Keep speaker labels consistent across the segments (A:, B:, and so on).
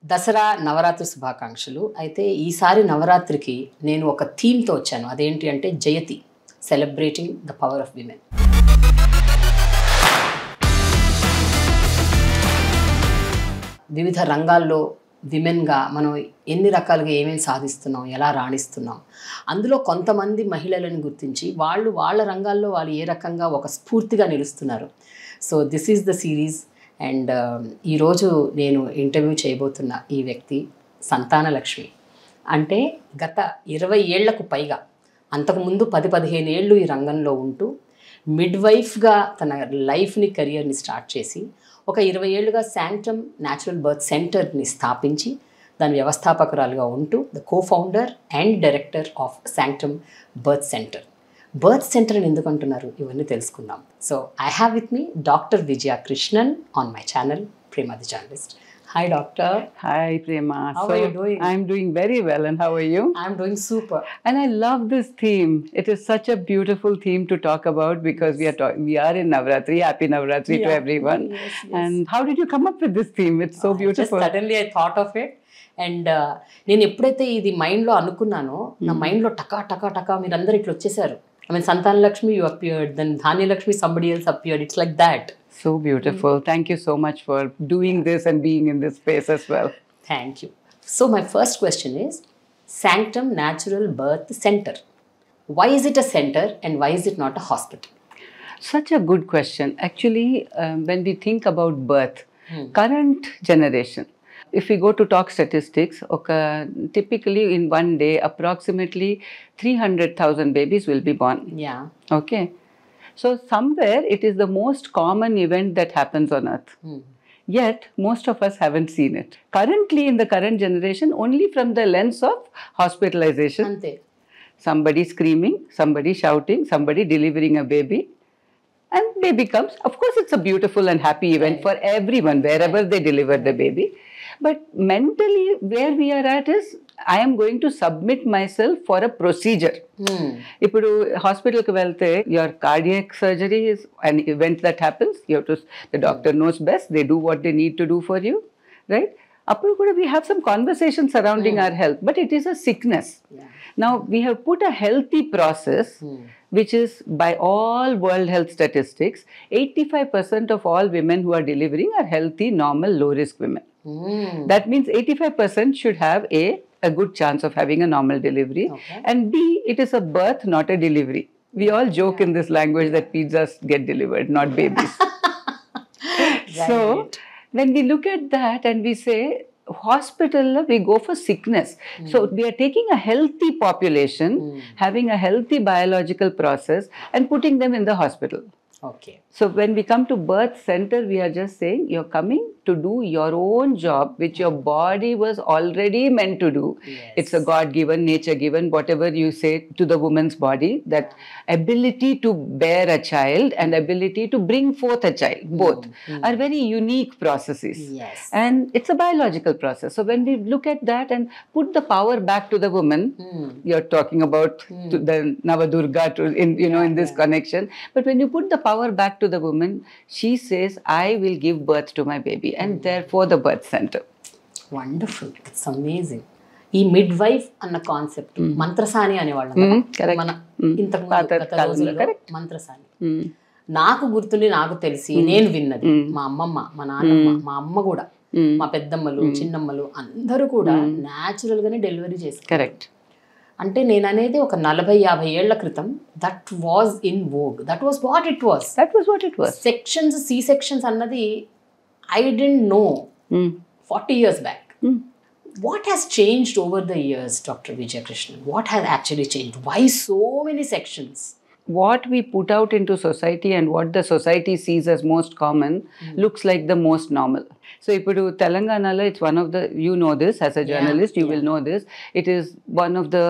A: దసరా నవరాత్రి శుభాకాంక్షలు. అయితే ఈసారి నవరాత్రికి నేను ఒక థీమ్తో వచ్చాను. అదేంటి అంటే జయతి, celebrating the power of women. వివిధ రంగాల్లో విమెన్గా మనం ఎన్ని రకాలుగా ఏమేమి సాధిస్తున్నాం, ఎలా రాణిస్తున్నాం, అందులో కొంతమంది మహిళలను గుర్తించి వాళ్ళ రంగాల్లో వాళ్ళు ఏ రకంగా ఒక స్ఫూర్తిగా నిలుస్తున్నారు. So this is the series. And ఈరోజు నేను ఇంటర్వ్యూ చేయబోతున్న ఈ వ్యక్తి సంతాన లక్ష్మి. అంటే గత 20 ఏళ్లకు పైగా, అంతకుముందు 10-15 ఏళ్ళు ఈ రంగంలో ఉంటూ మిడ్వైఫ్గా తన లైఫ్ని, కెరియర్ని స్టార్ట్ చేసి ఒక 20 ఏళ్ళుగా శాంక్టమ్ న్యాచురల్ బర్త్ సెంటర్ని స్థాపించి దాని వ్యవస్థాపకురాలుగా ఉంటూ the co-founder and director of sanctum birth centre. Birth centre అని ఎందుకు అంటున్నారు, ఇవన్నీ తెలుసుకుందాం. So I have with me doctor Vijaya Krishnan on my channel Prema The Journalist. Hi doctor.
B: Hi Prema.
A: How are you doing?
B: I'm doing very well, and how are you?
A: I'm doing super.
B: And I love this theme. It is such a beautiful theme to talk about because we are in Navratri. Happy Navratri to everyone.
A: Yes.
B: And how did you come up with this theme? It's so beautiful.
A: Just suddenly I thought of it. And నేను ఎప్పుడైతే ఇది మైండ్లో అనుకున్నానో, నా మైండ్లో టకా మీరందరూ ఇట్లా వచ్చేసారు. I mean, Santana Lakshmi, you appeared, then Dhanya Lakshmi, somebody else appeared. It's like that.
B: So beautiful. Thank you so much for doing this and being in this space as well.
A: Thank you. So my first question is, Sanctum Natural Birth Center. Why is it a center and why is it not a hospital?
B: Such a good question. Actually, when we think about birth, current generation, if we go to talk statistics, typically in one day, approximately 300,000 babies will be born.
A: Yeah.
B: Okay. So somewhere it is the most common event that happens on earth. Yet most of us haven't seen it. Currently in the current generation, only from the lens of hospitalization.
A: Ante.
B: Somebody screaming, somebody shouting, somebody delivering a baby. And baby comes. Of course, it's a beautiful and happy event for everyone, wherever they deliver the baby. But mentally, where we are at is, I am going to submit myself for a procedure. If you hospital ku velte, your cardiac surgery is an event that happens. You have to, the doctor knows best. They do what they need to do for you, right? Appudu kuda we have some conversation surrounding our health, but it is a sickness.
A: Yeah.
B: Now we have put a healthy process, which is by all World Health statistics, 85% of all women who are delivering are healthy, normal, low risk women. That means 85% should have a good chance of having a normal delivery.
A: Okay.
B: And B, it is a birth, not a delivery. We all joke in this language that pizzas get delivered, not babies.
A: Right.
B: So, when we look at that and we say, hospital, we go for sickness. So, we are taking a healthy population, having a healthy biological process and putting them in the hospital.
A: Okay.
B: So when we come to birth center, we are just saying you're coming to do your own job, which your body was already meant to do.
A: Yes.
B: It's a God-given, nature-given, whatever you say to the woman's body, that ability to bear a child and ability to bring forth a child, both are very unique processes.
A: Yes.
B: And it's a biological process. So when we look at that and put the power back to the woman, you're talking about to the Navadurga in this connection. But when you put the power back to the woman, she says, I will give birth to my baby, and therefore the birth center.
A: Wonderful. It's amazing. ఈ midwife అన్న concept మంత్రసాని అనేవాళ్ళం మన ఇంతకు మంత్రసాని. నాకు గుర్తుండి, నాకు తెలిసి, నేను విన్నది మా అమ్మమ్మ, మా నాన్నమ్మ, మా అమ్మ కూడా, మా పెద్దమ్మలు, చిన్నమ్మలు అందరూ కూడా న్యాచురల్ గానే డెలివరీ చేస్తారు.
B: కరెక్ట్.
A: అంటే నేను అనేది ఒక 40-50 ఏళ్ల క్రితం that was in vogue. That was what it was. Sections, C sections అన్నది I don't know 40 years back. What has changed over the years, Dr. Vijaya Krishnan? What has actually changed? Why so many sections?
B: What we put out into society and what the society sees as most common looks like the most normal. So, ipudu Telanganala, it's one of the, you know this as a journalist, you will know this. It is one of the,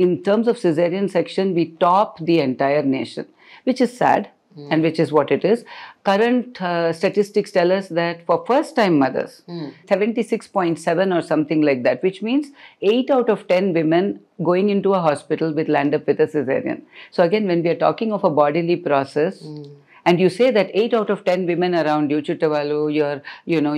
B: in terms of Caesarean section, we top the entire nation, which is sad. And which is what it is. Current statistics tell us that for first-time mothers, 76.7 or something like that, which means 8 out of 10 women going into a hospital will land up with a Caesarean. So again, when we are talking of a bodily process, and you say that 8 out of 10 women around you, Chuttavalu,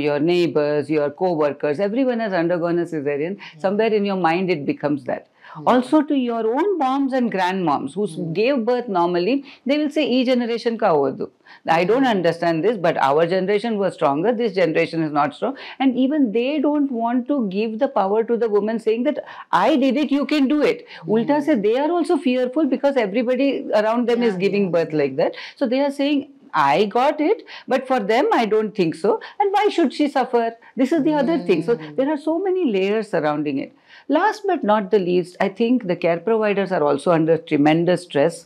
B: your neighbors, your co-workers, everyone has undergone a cesarean, somewhere in your mind it becomes that. Also to your own moms and grandmoms who gave birth normally, they will say, "E generation ka hodu." I don't understand this, but our generation was stronger, this generation is not strong. And even they don't want to give the power to the woman, saying that I did it, you can do it. Ulta say they are also fearful because everybody around them is giving birth like that. So they are saying, I got it, but for them, I don't think so. And why should she suffer? This is the other thing. So there are so many layers surrounding it. Last but not the least, I think the care providers are also under tremendous stress.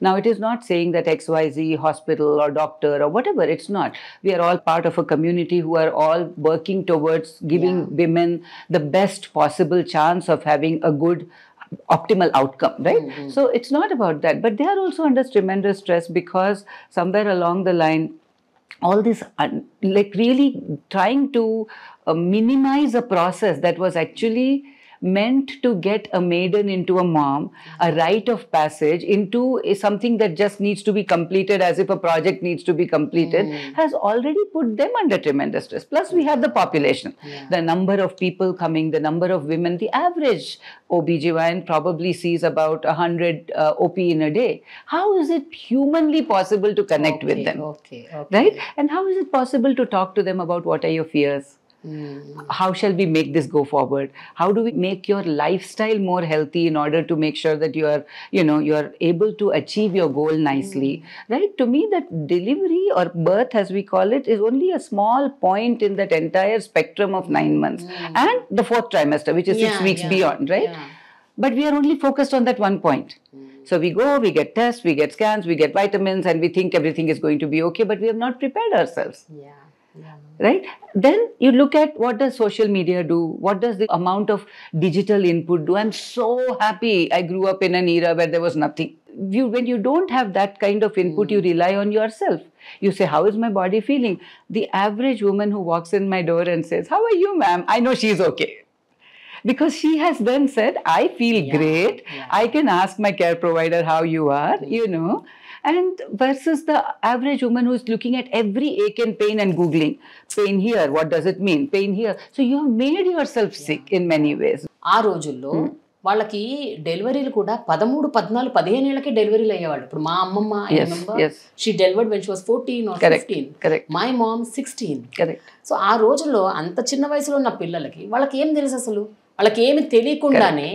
B: Now, it is not saying that XYZ hospital or doctor or whatever, it's not. We are all part of a community who are all working towards giving women the best possible chance of having a good optimal outcome, right? So it's not about that, but they are also under tremendous stress because somewhere along the line, all this like really trying to minimize a process that was actually meant to get a maiden into a mom, a rite of passage into something that just needs to be completed as if a project needs to be completed, has already put them under tremendous stress. Plus we have the population, the number of people coming, the number of women. The average OBGYN probably sees about 100 OP in a day. How is it humanly possible to connect with them? Right? And how is it possible to talk to them about what are your fears? How shall we make this go forward? How do we make your lifestyle more healthy in order to make sure that you are, you are able to achieve your goal nicely, right? To me, that delivery or birth, as we call it, is only a small point in that entire spectrum of 9 months and the 4th trimester, which is 6 weeks beyond, right? But we are only focused on that one point. So we go, we get tests, we get scans, we get vitamins, and we think everything is going to be okay, but we have not prepared ourselves. Right? Then you look at what does social media do? What does the amount of digital input do? I'm so happy I grew up in an era where there was nothing. When you don't have that kind of input, you rely on yourself. You say, how is my body feeling? The average woman who walks in my door and says, how are you, ma'am? I know she's okay. Because she has then said, I feel great. I can ask my care provider how you are, And versus the average woman who is looking at every ache and pain and Googling, pain here, what does it mean? Pain here. So you have made yourself sick in many ways.
A: ఆ రోజుల్లో వాళ్ళకి డెలివరీలు కూడా 13, 14, 15 ఏళ్ళకి డెలివరీలు అయ్యేవాళ్ళు. ఇప్పుడు మా అమ్మమ్మ, she delivered when she was 14 or 15. My mom 16. So ఆ రోజుల్లో అంత చిన్న వయసులో ఉన్న పిల్లలకి వాళ్ళకి ఏం తెలుసు అసలు? వాళ్ళకి ఏమి తెలియకుండానే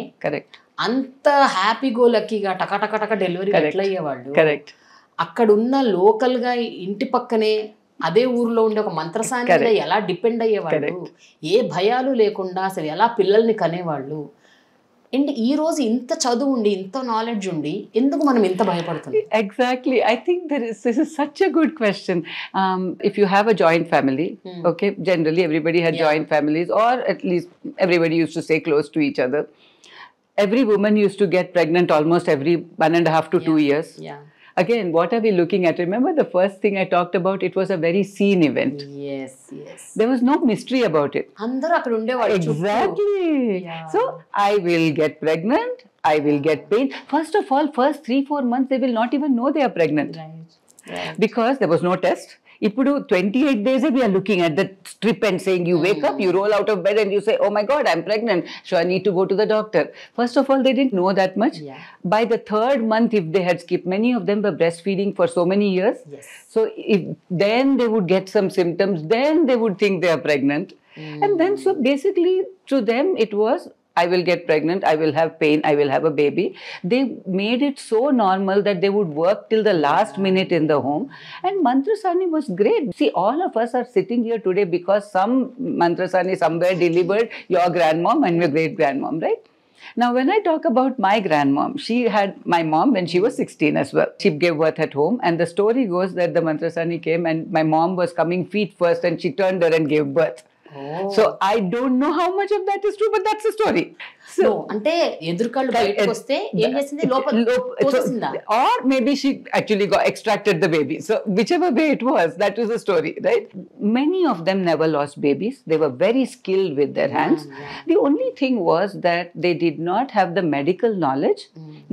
A: అంత హ్యాపీ గో లక్కీగా టక డెలివరీ ఎట్లా అయ్యేవాళ్ళు. అక్కడ ఉన్న లోకల్ గా ఇంటి పక్కనే అదే ఊర్లో ఉండే ఒక మంత్రసాని మీద ఎలా డిపెండ్ అయ్యేవాళ్ళు, ఏ భయాలు లేకుండా అసలు ఎలా పిల్లల్ని కనేవాళ్ళు. అండ్ ఈ రోజు ఇంత చదువు ఉండి, ఇంత నాలెడ్జ్ ఉండి, ఎందుకు మనం ఇంత భయపడుతున్నాం?
B: Exactly. I think this is such a good question. If you have a joint family, okay, generally everybody had joint families, or at least everybody used to stay close to each other. Every woman used to get pregnant almost every 1.5 to 2 years. Again, what are we looking at? Remember the first thing I talked about? It was a very seen event. There was no mystery about it. Exactly. So, I will get pregnant. I will get pain. First of all, first 3-4 months, they will not even know they are pregnant. Because there was no test. Ippudu 28 days we are looking at the strip and saying, you wake up, you roll out of bed and you say, oh my God, I'm pregnant, so I need to go to the doctor. First of all, they didn't know that much. By the 3rd month, if they had skipped, many of them were breastfeeding for so many years. So then they would get some symptoms, then they would think they are pregnant. And then so basically to them it was, I will get pregnant, I will have pain, I will have a baby. They made it so normal that they would work till the last minute in the home. And Mantrasani was great. See, all of us are sitting here today because some Mantrasani somewhere delivered your grandmom and your great-grandmom, right? Now, when I talk about my grandmom, she had my mom when she was 16 as well. She gave birth at home, and the story goes that the Mantrasani came and my mom was coming feet first and she turned her and gave birth. So I don't know how much of that is true, but that's the story. So
A: అంటే ఎదురుకళ్ళు బయటకు వస్తే ఏం చేసింది లోపల తోసేసిందా?
B: or maybe she actually extracted the baby. So whichever way it was, that was the story, right? Many of them never lost babies. They were very skilled with their hands. The only thing was that they did not have the medical knowledge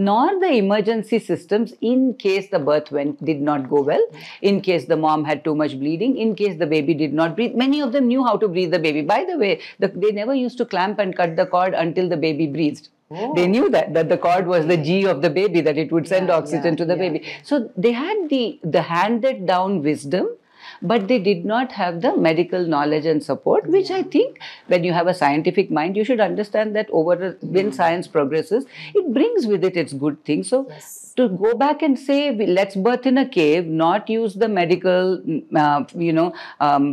B: nor the emergency systems in case the birth did not go well, in case the mom had too much bleeding, in case the baby did not breathe. Many of them knew how to breathe the baby. By the way, they never used to clamp and cut the cord until the baby breathed. They knew that the cord was the G of the baby, that it would send oxygen to the baby. So they had the handed down wisdom, but they did not have the medical knowledge and support, which I think when you have a scientific mind, you should understand that when science progresses, it brings with it its good things. So to go back and say, let's birth in a cave, not use the medical,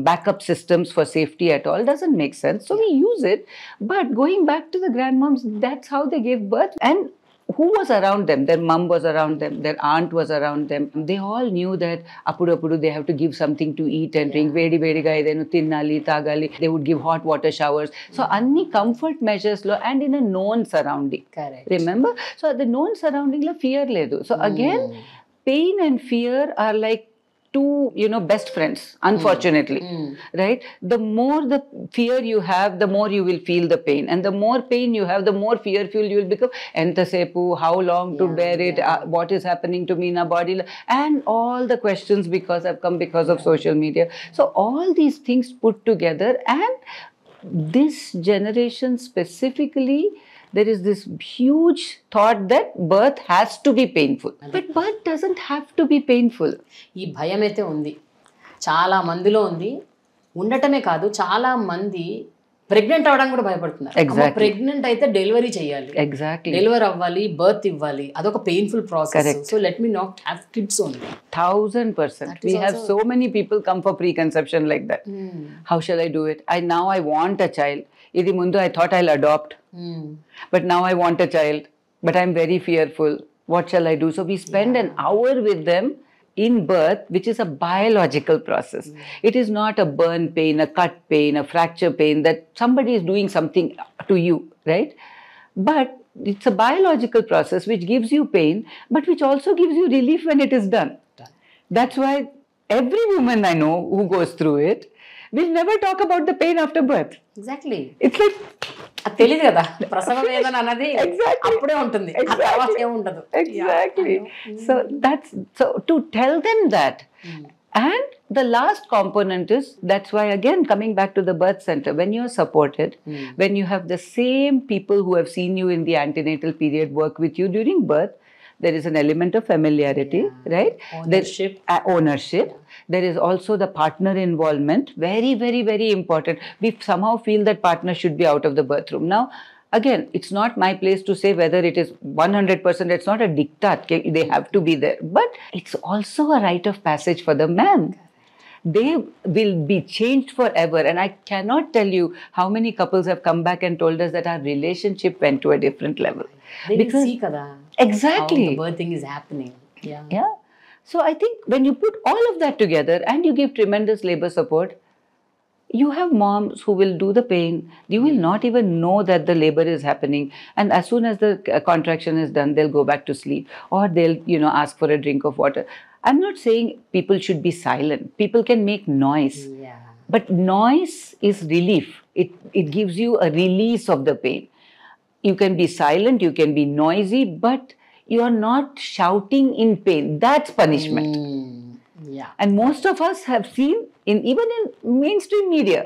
B: backup systems for safety at all, doesn't make sense. So we use it. But going back to the grandmoms, that's how they gave birth. And who was around them? Their mum was around them, their aunt was around them. They all knew that appudu they have to give something to eat and drink. Vedi vediga idenu tinnali tagali. They would give hot water showers. So anni comfort measures lo, and in a known surrounding.
A: Correct.
B: Remember? So the known surrounding lo fear ledu. So again, pain and fear are like two, best friends, unfortunately, right? The more the fear you have, the more you will feel the pain. And the more pain you have, the more fearful you will become. Entasepu, how long to bear it, what is happening to me in our body, and all the questions have come because of social media. So all these things put together, and this generation specifically, there is this huge thought that birth has to be painful. But birth doesn't have to be painful.
A: ఈ భయం అయితే ఉంది, చాలా మందిలో ఉంది. ఉండటమే కాదు, చాలా మంది ప్రెగ్నెంట్ అవ్వడానికి కూడా భయపడుతున్నారు. ప్రెగ్నెంట్ అయితే డెలివరీ చేయాలి, డెలివరీ అవ్వాలి, బర్త్ ఇవ్వాలి, అదొక painful process. So let me not have kids only.
B: 1000%. We have so many people come for preconception like that. How shall I do it? Now I want a child. Idi mundu I thought I'll adopt, but now I want a child, but I'm very fearful. What shall I do? So we spend an hour with them in birth, which is a biological process. It is not a burn pain, a cut pain, a fracture pain that somebody is doing something to you, right? But it's a biological process which gives you pain, but which also gives you relief when it is done. That's why every woman I know who goes through it will never talk about the pain after birth.
A: Exactly.
B: It's like,
A: అది తెలియదు కదా, ప్రసవ వేదన అన్నది అప్పుడే ఉంటుంది, తర్వాత ఏముండదు.
B: Exactly. So to tell them that. And the last component is, that's why again coming back to the birth center, when you're supported, when you have the same people who have seen you in the antenatal period work with you during birth, there is an element of familiarity, right? Ownership. There is also the partner involvement. Very, very, very important. We somehow feel that partner should be out of the birth room. Now, again, it's not my place to say whether it is 100%. It's not a diktat. They have to be there. But it's also a rite of passage for the man. They will be changed forever. And I cannot tell you how many couples have come back and told us that our relationship went to a different level.
A: They will see kada.
B: Exactly.
A: How the birthing is happening.
B: Yeah. So I think when you put all of that together and you give tremendous labor support, you have moms who will do the pain. You will not even know that the labor is happening. And as soon as the contraction is done, they'll go back to sleep, or they'll, ask for a drink of water. I'm not saying people should be silent. People can make noise. But noise is relief. It gives you a release of the pain. You can be silent, you can be noisy, but you are not shouting in pain. That's punishment. And most of us have seen, even in mainstream media,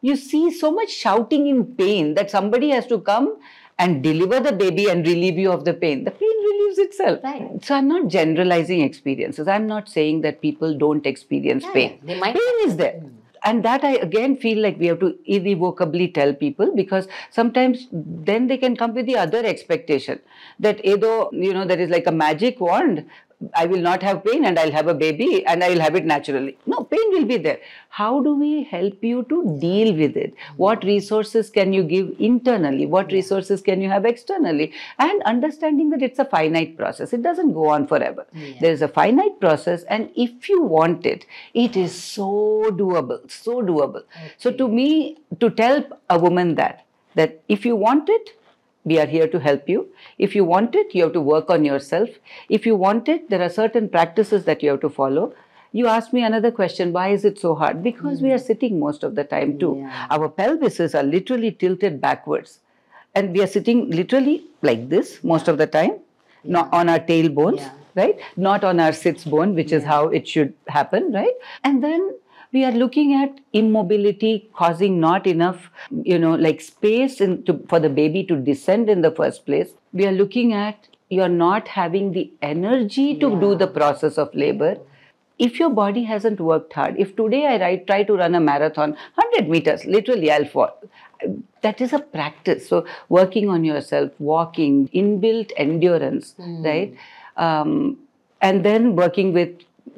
B: you see so much shouting in pain that somebody has to come and deliver the baby and relieve you of the pain. The pain relieves itself.
A: Right.
B: So I'm not generalizing experiences. I'm not saying that people don't experience pain. Pain is there. And that I again feel like we have to irrevocably tell people, because sometimes then they can come with the other expectation that there is like a magic wand I will not have pain and I'll have a baby and I will have it naturally. No, pain will be there. How do we help you to deal with it? What resources can you give internally? What resources can you have externally? And understanding that it's a finite process. It doesn't go on forever. There is a finite process, and if you want it, it is so doable, so doable. So to me, to tell a woman that if you want it, we are here to help you. If you want it, you have to work on yourself. If you want it, there are certain practices that you have to follow. You asked me another question, why is it so hard? Because we are sitting most of the time too. Our pelvises are literally tilted backwards. And we are sitting literally like this most of the time, not on our tailbones, right? Not on our sits bone, which is how it should happen, right? And then we are looking at immobility causing not enough, like space for the baby to descend in the first place. We are looking at you're not having the energy to do the process of labor. If your body hasn't worked hard, if today I try to run a marathon, 100 meters, literally I'll fall. That is a practice. So working on yourself, walking, inbuilt endurance, right? And then working with,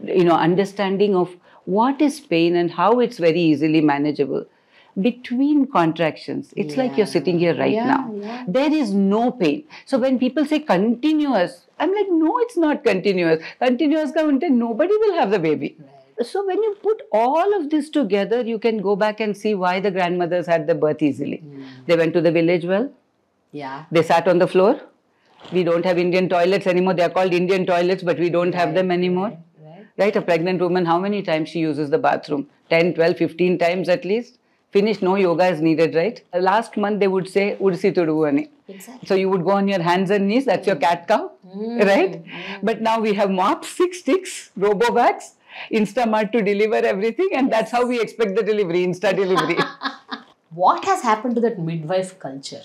B: understanding of what is pain and how it's very easily manageable. Between contractions, it's like you're sitting here right now. There is no pain. So when people say continuous, I'm like, no, it's not continuous. Continuous ka nobody will have the baby. So when you put all of this together, you can go back and see why the grandmothers had the birth easily. They went to the village well. They sat on the floor. We don't have Indian toilets anymore. They are called Indian toilets, but we don't have them anymore. Right? A pregnant woman, how many times she uses the bathroom? 10, 12, 15 times at least. Finished, no yoga is needed, right? Last month they would say, Udsi tudu ani. Exactly. So you would go on your hands and knees, that's your cat cow, right? But now we have mops, 6 sticks, Robovacs, Instamart to deliver everything, and that's how we expect the delivery, Insta delivery.
A: What has happened to that midwife culture?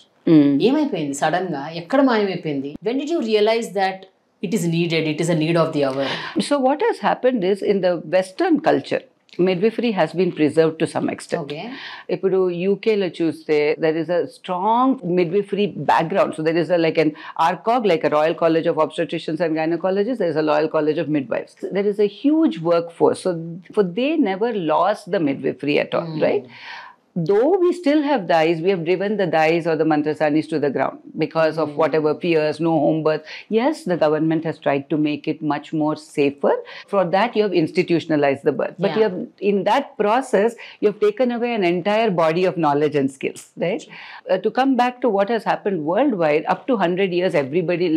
A: ఏమైపోయింది sudden గా ఎక్కడ మాయమైపోయింది? When did you realize that it is needed, it is a need of the hour?
B: So what has happened is, in the Western culture, midwifery has been preserved to some extent. Ippudu UK lo chuste, there is a strong midwifery background. So there is like an ARCOG, like a Royal College of Obstetricians and Gynecologists. There is a Royal College of Midwives. There is a huge workforce. So they never lost the midwifery at all, right? Though we still have dais, we have driven the dais or the mantrasanis to the ground because of whatever fears, no home birth. Yes, the government has tried to make it much more safer. For that, you have institutionalized the birth. But you have, in that process, you have taken away an entire body of knowledge and skills, right? To come back to what has happened worldwide, up to 100 years,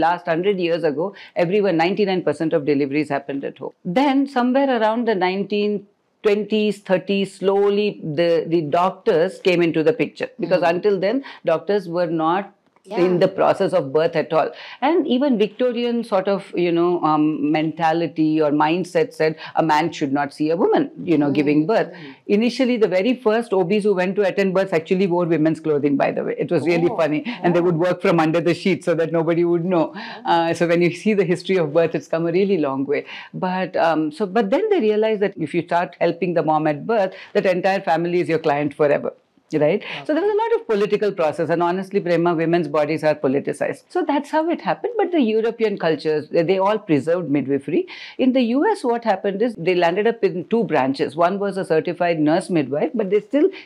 B: last 100 years ago, 99% of deliveries happened at home. Then, somewhere around the 1920s, 30s, slowly the doctors came into the picture, because until then doctors were not in the process of birth at all. And even Victorian sort of, mentality or mindset said a man should not see a woman, giving birth. Initially, the very first OBs who went to attend births actually wore women's clothing, by the way. It was really funny. And they would work from under the sheet so that nobody would know. So when you see the history of birth, it's come a really long way. But then they realized that if you start helping the mom at birth, that entire family is your client forever. Right? So there was a lot of political process, and honestly, Prema, women's bodies are politicized. So that's how it happened. But the European cultures, they all preserved midwifery. In the US, what happened is they landed up in 2 branches. One was a certified nurse midwife, but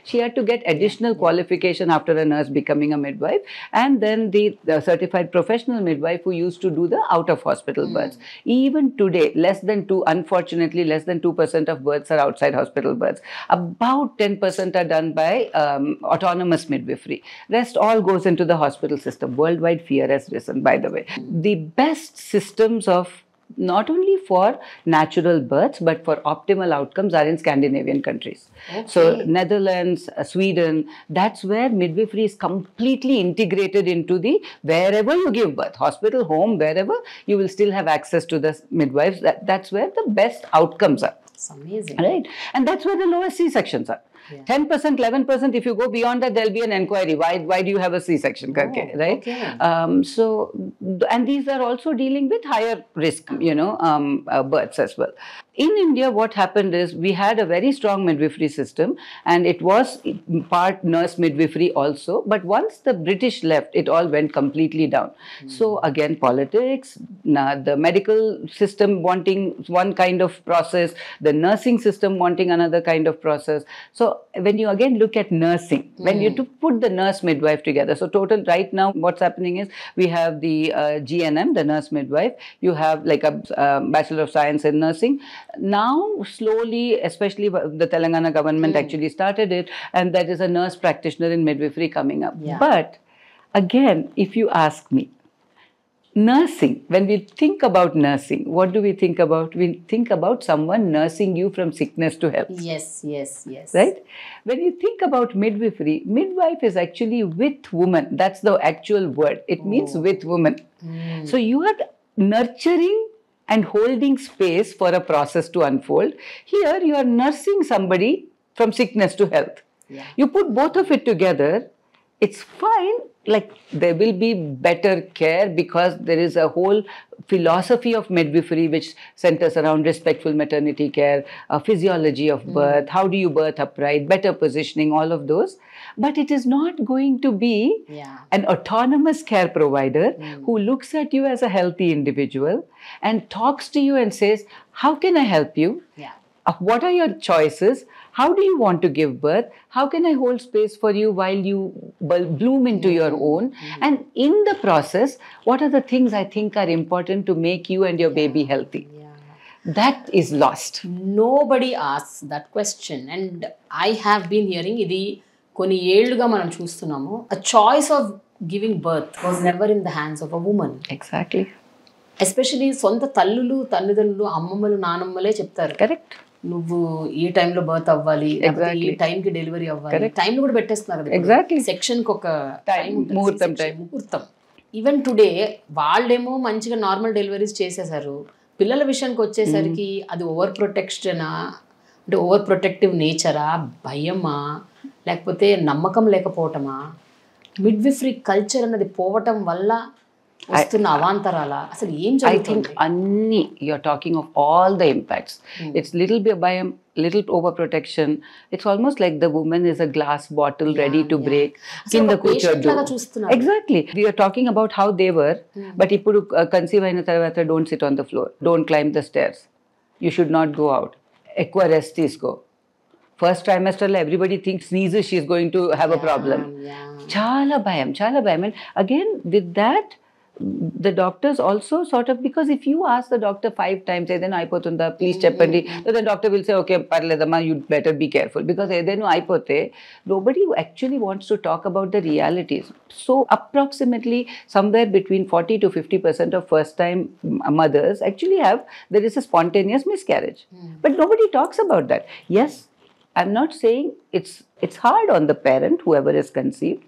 B: she had to get additional qualification after a nurse becoming a midwife. And then the certified professional midwife who used to do the out-of-hospital births. Even today, unfortunately, less than 2% of births are outside hospital births. About 10% are done by autonomous midwifery. Rest all goes into the hospital system. Worldwide fear has risen, by the way. The best systems of not only for natural births but for optimal outcomes are in Scandinavian countries. So Netherlands, Sweden, that's where midwifery is completely integrated into wherever you give birth, hospital, home, wherever, you will still have access to the midwives. That's where the best outcomes are.
A: It's amazing.
B: Right? And that's where the lowest C-sections are.
A: Yeah.
B: 10%, 11%, if you go beyond that, there'll be an inquiry. Why do you have a C-section? Right?
A: Okay.
B: And these are also dealing with higher risk, births as well. In India, what happened is we had a very strong midwifery system, and it was part nurse midwifery also. But once the British left, it all went completely down. So again, politics, the medical system wanting one kind of process, the nursing system wanting another kind of process. So when you again look at nursing, when you put the nurse midwife together, so total right now what's happening is we have the GNM, the nurse midwife, you have like a Bachelor of Science in Nursing. Now slowly, especially the Telangana government actually started it, and there is a nurse practitioner in midwifery coming up.
A: Yeah.
B: But again, if you ask me, nursing, when we think about nursing, what do we think about? We think about someone nursing you from sickness to health.
A: Yes.
B: Right? When you think about midwifery, midwife is actually with woman. That's the actual word. It means with woman. So you are nurturing and holding space for a process to unfold. Here you are nursing somebody from sickness to health.
A: Yeah.
B: You put both of it together, it's fine. Like there will be better care because there is a whole philosophy of midwifery which centers around respectful maternity care, physiology of birth, how do you birth upright, better positioning, all of those. But it is not going to be an autonomous care provider who looks at you as a healthy individual and talks to you and says, how can I help you?
A: Yeah.
B: What are your choices? How do you want to give birth? How can I hold space for you while you bloom into your own? And in the process, what are the things I think are important to make you and your baby healthy? That is lost.
A: Nobody asks that question. And I have been hearing ఇది కొన్ని ఏళ్లుగా మనం చూస్తున్నాము. A choice of giving birth was never in the hands of a woman.
B: Exactly.
A: Especially సొంత తల్లులు, తల్లిదండ్రులు, అమ్మమ్మలు, నానమ్మలే చెప్తారు.
B: Correct.
A: నువ్వు ఈ టైంలో బర్త్ అవ్వాలి, ఈ టైంకి డెలివరీ అవ్వాలి. టైంలు కూడా పెట్టేస్తున్నారు కదా.
B: Exactly.
A: సెక్షన్కి ఒక
B: ముహూర్తం.
A: ఈవెన్ టుడే వాళ్ళేమో మంచిగా నార్మల్ డెలివరీస్ చేసేసారు. పిల్లల విషయానికి వచ్చేసరికి అది ఓవర్ ప్రొటెక్షనా, అంటే ఓవర్ ప్రొటెక్టివ్ నేచరా, భయమా, లేకపోతే నమ్మకం లేకపోవటమా, మిడ్విఫరీ కల్చర్ అన్నది పోవటం వల్ల వస్తున్న అవాంతరాలా, అసలు ఏం జరుగుతుంది?
B: I think you're talking of all the impacts. It's little bit bayam, little overprotection. It's almost like the woman is a glass bottle ready to break. Exactly. We are talking about how they were, but ఇప్పుడు conceive అయిన తర్వాత don't sit on the floor, don't climb the stairs, you should not go out, ఎక్కువ rest తీసుకో. First trimester lo everybody thinks sneezes she's going to have a problem. Chala bayam. And again with that, the doctors also sort of, because if you ask the doctor 5 times, edena aipotunda, please cheppandi, so the doctor will say, okay, parledamma, you better be careful, because edena aipote, nobody actually wants to talk about the realities. So approximately somewhere between 40 to 50% of first time mothers actually there is a spontaneous miscarriage. But nobody talks about that. Yes, I'm not saying it's hard on the parent, whoever is conceived,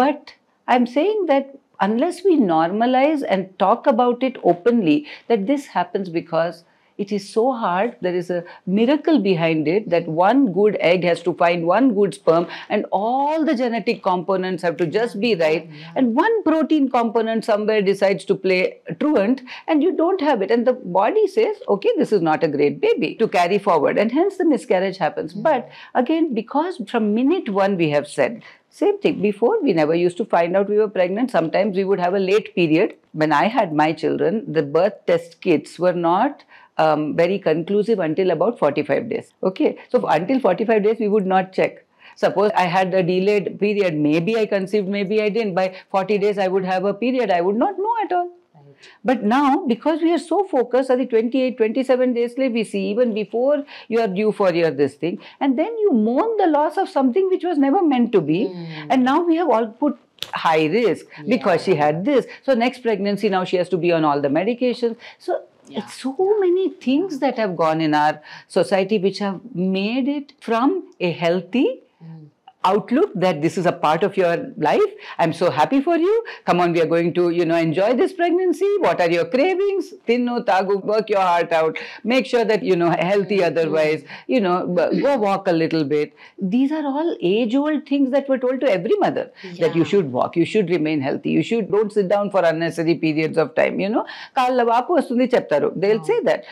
B: but I'm saying that unless we normalize and talk about it openly, that this happens because it is so hard, there is a miracle behind it, that one good egg has to find one good sperm and all the genetic components have to just be right, and one protein component somewhere decides to play truant and you don't have it, and the body says, okay, this is not a great baby to carry forward, and hence the miscarriage happens. But again, because from minute one we have said, same thing. Before, we never used to find out we were pregnant. Sometimes we would have a late period. When I had my children, the birth test kits were not very conclusive until about 45 days. Okay, so until 45 days, we would not check. Suppose I had a delayed period, maybe I conceived, maybe I didn't. By 40 days, I would have a period. I would not know at all. But now, because we are so focused, at the 28, 27 days later, we see even before you are due for your this thing, and then you mourn the loss of something which was never meant to be, and now we have all put high risk because she had this. So next pregnancy, now she has to be on all the medications. So it's so many things that have gone in our society which have made it from a healthy outlook that this is a part of your life. I'm so happy for you. Come on, we are going to, enjoy this pregnancy. What are your cravings? Tinno, tagu, work your heart out. Make sure that, healthy otherwise. Go walk a little bit. These are all age-old things that were told to every mother. That you should walk, you should remain healthy, don't sit down for unnecessary periods of time. They'll say that.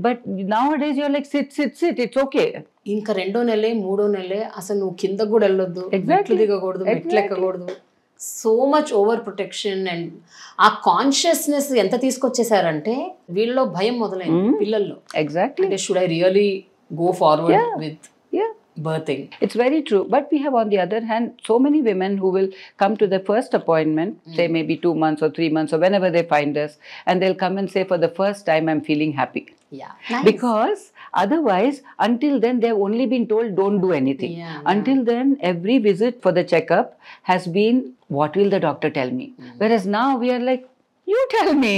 B: But nowadays you're like, sit, it's okay.
A: ఇంకా రెండో నెలే మూడో నెలే అసలు నువ్వు కింద కూడా వెళ్ళొద్దు, మెట్లు దిగకూడదు, మెట్లు ఎక్కకూడదు. So much over protection. And ఆ కాన్షియస్నెస్ ఎంత తీసుకొచ్చేసారంటే వీళ్ళలో భయం మొదలైంది పిల్లల్లో.
B: ఎగ్జాక్ట్లీ.
A: అంటే should I really go forward with birthing?
B: It's very true. But we have, on the other hand, so many women who will come to the first appointment, say maybe 2 months or 3 months or whenever they find us, and they'll come and say, for the first time, I'm feeling happy.
A: Yeah. Nice.
B: Because otherwise, until then, they've only been told, don't do anything. Until then, every visit for the checkup has been, what will the doctor tell me? Whereas now we are like, you tell me.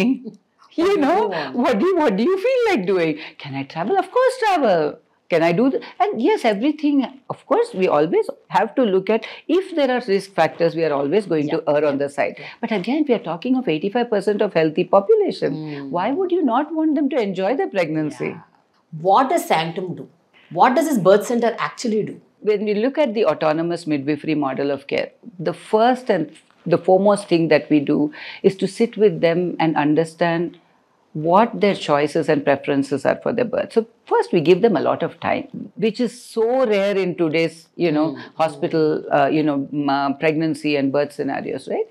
B: What do you feel like doing? Can I travel? Of course, travel. Can I do that? And yes, everything, of course, we always have to look at, if there are risk factors, we are always going to err on the side. But again, we are talking of 85% of healthy population. Why would you not want them to enjoy their pregnancy?
A: What does Sanctum do? What does this birth center actually do?
B: When we look at the autonomous midwifery model of care, the first and the foremost thing that we do is to sit with them and understand what their choices and preferences are for their birth. So first we give them a lot of time, which is so rare in today's, hospital, pregnancy and birth scenarios, right?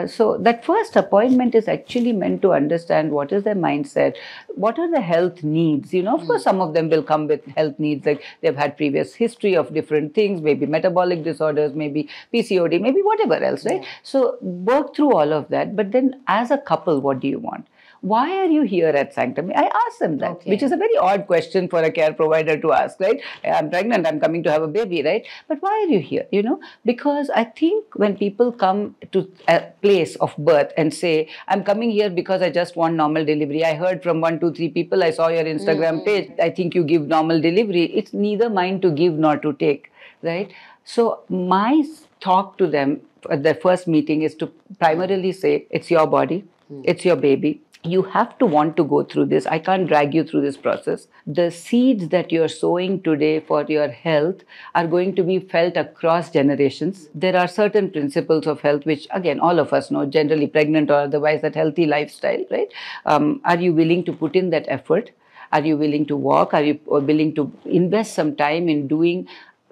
B: So that first appointment is actually meant to understand what is their mindset, what are the health needs. Of course, some of them will come with health needs, like they've had previous history of different things, maybe metabolic disorders, maybe PCOD, maybe whatever else, right? So work through all of that. But then as a couple, what do you want? Why are you here at Sanctum? I ask them that, which is a very odd question for a care provider to ask, right? I'm pregnant, I'm coming to have a baby, right? But why are you here? Because I think when people come to a place of birth and say, I'm coming here because I just want normal delivery. I heard from 1, 2, 3 people, I saw your Instagram page, I think you give normal delivery. It's neither mine to give nor to take, right? So my talk to them at their first meeting is to primarily say, it's your body, it's your baby. You have to want to go through this. I can't drag you through this process. The seeds that you're sowing today for your health are going to be felt across generations. There are certain principles of health, which again, all of us know, generally pregnant or otherwise, that healthy lifestyle, right? Are you willing to put in that effort? Are you willing to walk? Are you willing to invest some time in doing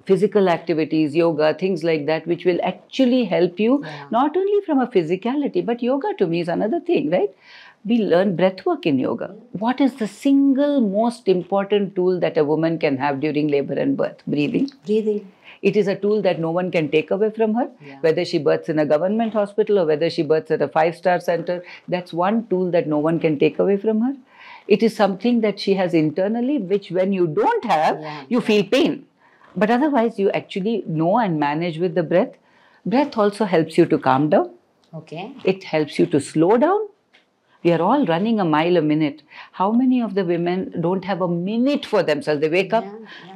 B: physical activities, yoga, things like that, which will actually help you, not only from a physicality, but yoga to me is another thing, right? We learn breath work in yoga. What is the single most important tool that a woman can have during labor and birth? Breathing. It is a tool that no one can take away from her, whether she births in a government hospital or whether she births at a 5-star center. That's one tool that no one can take away from her. It is something that she has internally, which when you don't have, you feel pain. But otherwise, you actually know and manage with the breath. Breath also helps you to calm down.
A: Okay.
B: It helps you to slow down. We are all running a mile a minute. How many of the women don't have a minute for themselves? They wake up,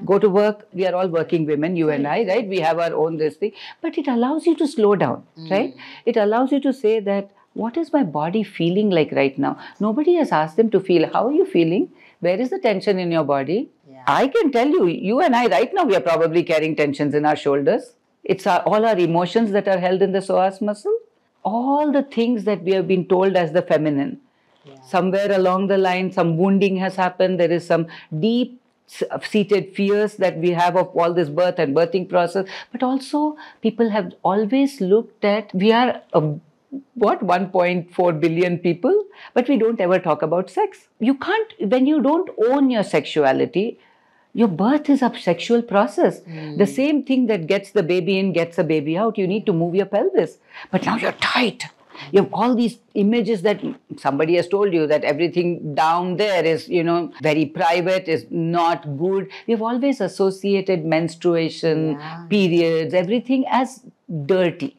B: go to work. We are all working women, you and I, right? We have our own this thing. But it allows you to slow down, right? It allows you to say that, what is my body feeling like right now? Nobody has asked them to feel, how are you feeling? Where is the tension in your body? I can tell you, you and I right now, we are probably carrying tensions in our shoulders. It's all our emotions that are held in the psoas muscle. All the things that we have been told as the feminine. Somewhere along the line, some wounding has happened. There is some deep-seated fears that we have of all this birth and birthing process. But also, people have always looked at, we are 1.4 billion people, but we don't ever talk about sex. You can't, when you don't own your sexuality, your birth is a sexual process. The same thing that gets the baby in, gets a baby out. You need to move your pelvis. But now you're tight. You have all these images that somebody has told you that everything down there is, very private, is not good. We've always associated menstruation, periods, everything as dirty.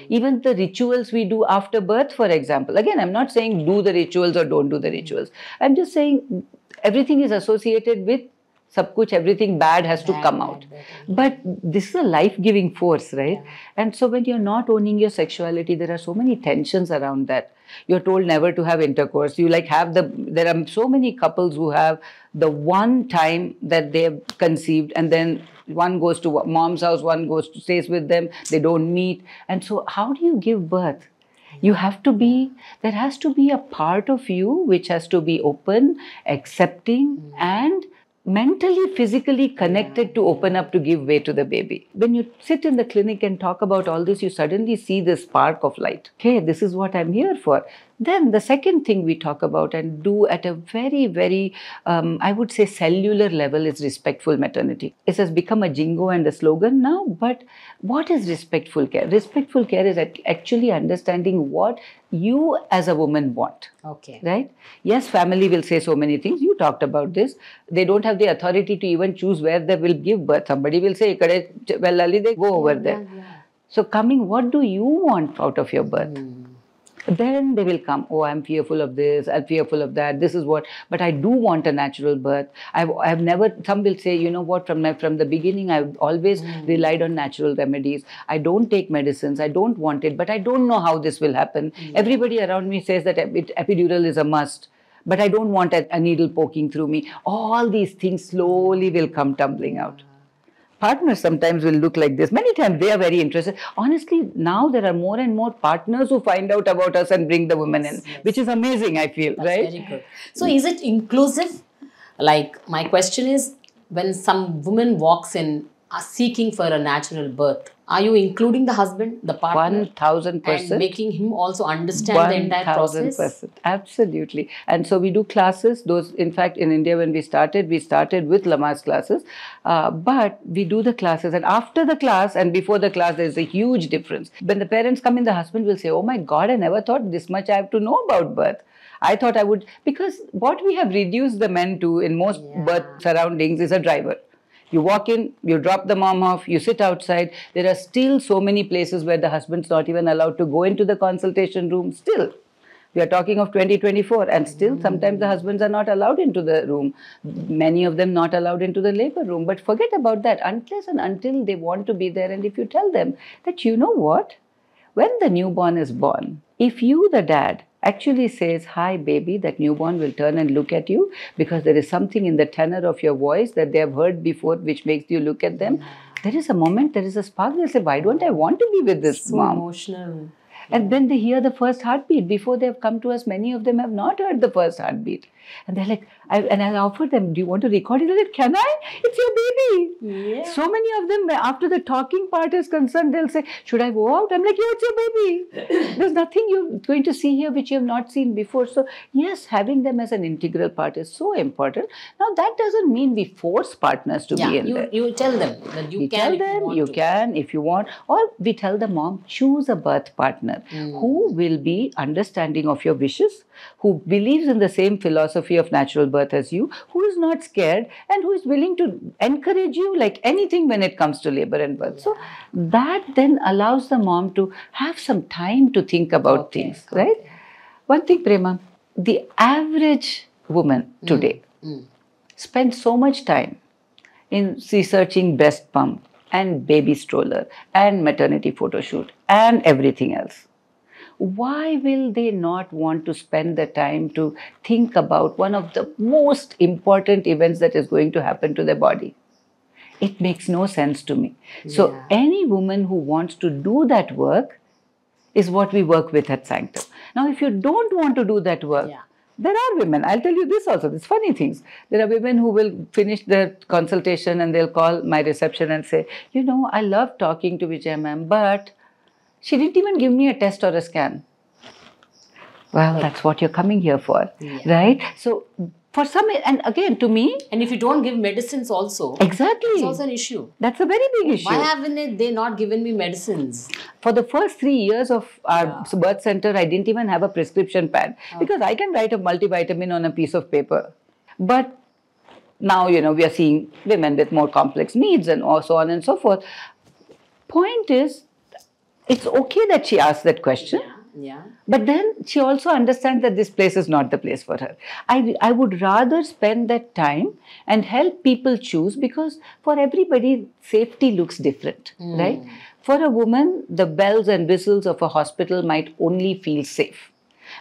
B: Even the rituals we do after birth, for example. Again, I'm not saying do the rituals or don't do the rituals. I'm just saying everything is associated with sab kuch, everything bad has to come out. But this is a life-giving force, right?
A: Yeah.
B: And so when you're not owning your sexuality, there are so many tensions around that. You're told never to have intercourse. You like have there are so many couples who have the one time that they have conceived, and then one goes to mom's house, one goes to stays with them, they don't meet. And so how do you give birth? You have to be, there has to be a part of you which has to be open, accepting, and mentally, physically connected to open up to give way to the baby. When you sit in the clinic and talk about all this, you suddenly see this spark of light. Okay, this is what I'm here for. Then the second thing we talk about and do at a very, very, I would say cellular level is respectful maternity. It has become a jingo and a slogan now, but what is respectful care? Respectful care is actually understanding what you as a woman want.
A: Okay.
B: Right? Yes, family will say so many things. You talked about this. They don't have the authority to even choose where they will give birth. Somebody will say, well, Lali, they go over there.
A: Yeah.
B: So coming, what do you want out of your birth? Then they will come, oh, I'm fearful of this, I'm fearful of that, this is what, but I do want a natural birth. I've never, some will say, you know what, from the beginning, I've always relied on natural remedies. I don't take medicines, I don't want it, but I don't know how this will happen. Everybody around me says that epidural is a must, but I don't want a needle poking through me. All these things slowly will come tumbling out. Partners sometimes will look like this. Many times they are very interested. Honestly, now there are more and more partners who find out about us and bring the women in, which is amazing, I feel,
A: That's
B: right?
A: very good. So is it inclusive? Like, my question is, when some woman walks in seeking for a natural birth, are you including the husband, the partner?
B: 1000%.
A: And making him also understand the entire process?
B: 1000%. Absolutely. And so we do classes. Those, in fact, in India, when we started with Lama's classes. But we do the classes. And after the class and before the class, there's a huge difference. When the parents come in, the husband will say, oh my God, I never thought this much I have to know about birth. I thought I would, because what we have reduced the men to in most birth surroundings is a driver. You walk in, you drop the mom off, you sit outside. There are still so many places where the husband's not even allowed to go into the consultation room. Still, we are talking of 2024, and still sometimes the husbands are not allowed into the room. Many of them not allowed into the labor room. But forget about that, unless and until they want to be there. And if you tell them that, you know what, when the newborn is born, if you, the dad, actually says, hi baby, that newborn will turn and look at you because there is something in the tenor of your voice that they have heard before which makes you look at them. There is a moment, there is a spark. They'll say, why don't I want to be with this mom?
A: Emotional.
B: And then they hear the first heartbeat. Before they have come to us, many of them have not heard the first heartbeat. And they're like, I offered them, do you want to record it? They're like, can I? It's your baby.
A: Yeah.
B: So many of them, after the talking part is concerned, they'll say, should I go out? I'm like, yeah, it's your baby. There's nothing you're going to see here which you have not seen before. So yes, having them as an integral part is so important. Now that doesn't mean we force partners to be in there.
A: You tell them that you
B: We
A: can
B: tell them, you can if you want. Or we tell the mom, choose a birth partner who will be understanding of your wishes, who believes in the same philosophy of natural birth as you, who is not scared and who is willing to encourage you like anything when it comes to labor and birth. So that then allows the mom to have some time to think about things, right? One thing, Prema, the average woman today spends so much time in researching breast pump and baby stroller and maternity photo shoot and everything else. Why will they not want to spend the time to think about one of the most important events that is going to happen to their body? It makes no sense to me. So any woman who wants to do that work is what we work with at Sanctum. Now, if you don't want to do that work, there are women, I'll tell you this also, there's funny things. There are women who will finish their consultation and they'll call my reception and say, you know, I love talking to Vijaya ma'am, but she didn't even give me a test or a scan. Well, that's what you're coming here for, right? So, for some, and again, to me...
A: And if you don't give medicines also...
B: Exactly.
A: It's also an issue.
B: That's a very big issue.
A: Why haven't they not given me medicines?
B: For the first 3 years of our birth center, I didn't even have a prescription pad. Because I can write a multivitamin on a piece of paper. But now, you know, we are seeing women with more complex needs and so on and so forth. Point is, it's okay that she asked that question.
A: Yeah.
B: But then she also understands that this place is not the place for her. I would rather spend that time and help people choose, because for everybody, safety looks different, right? For a woman, the bells and whistles of a hospital might only feel safe.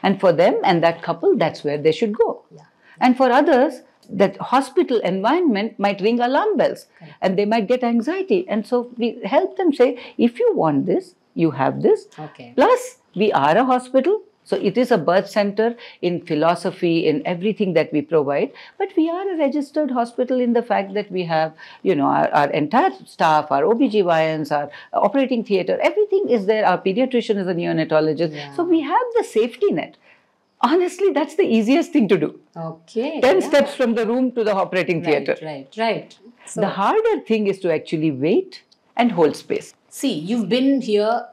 B: And for them and that couple, that's where they should go.
A: Yeah.
B: And for others, that hospital environment might ring alarm bells and they might get anxiety. And so we help them say, if you want this, you have this.
A: Okay.
B: Plus, we are a hospital. So it is a birth center in philosophy, in everything that we provide. But we are a registered hospital in the fact that we have, you know, our entire staff, our OBGYNs, our operating theatre, everything is there. Our pediatrician is a neonatologist.
A: Yeah.
B: So we have the safety net. Honestly, that's the easiest thing to do.
A: Okay.
B: 10 steps from the room to the operating theatre.
A: Right. So,
B: The harder thing is to actually wait and hold space.
A: see, you've been here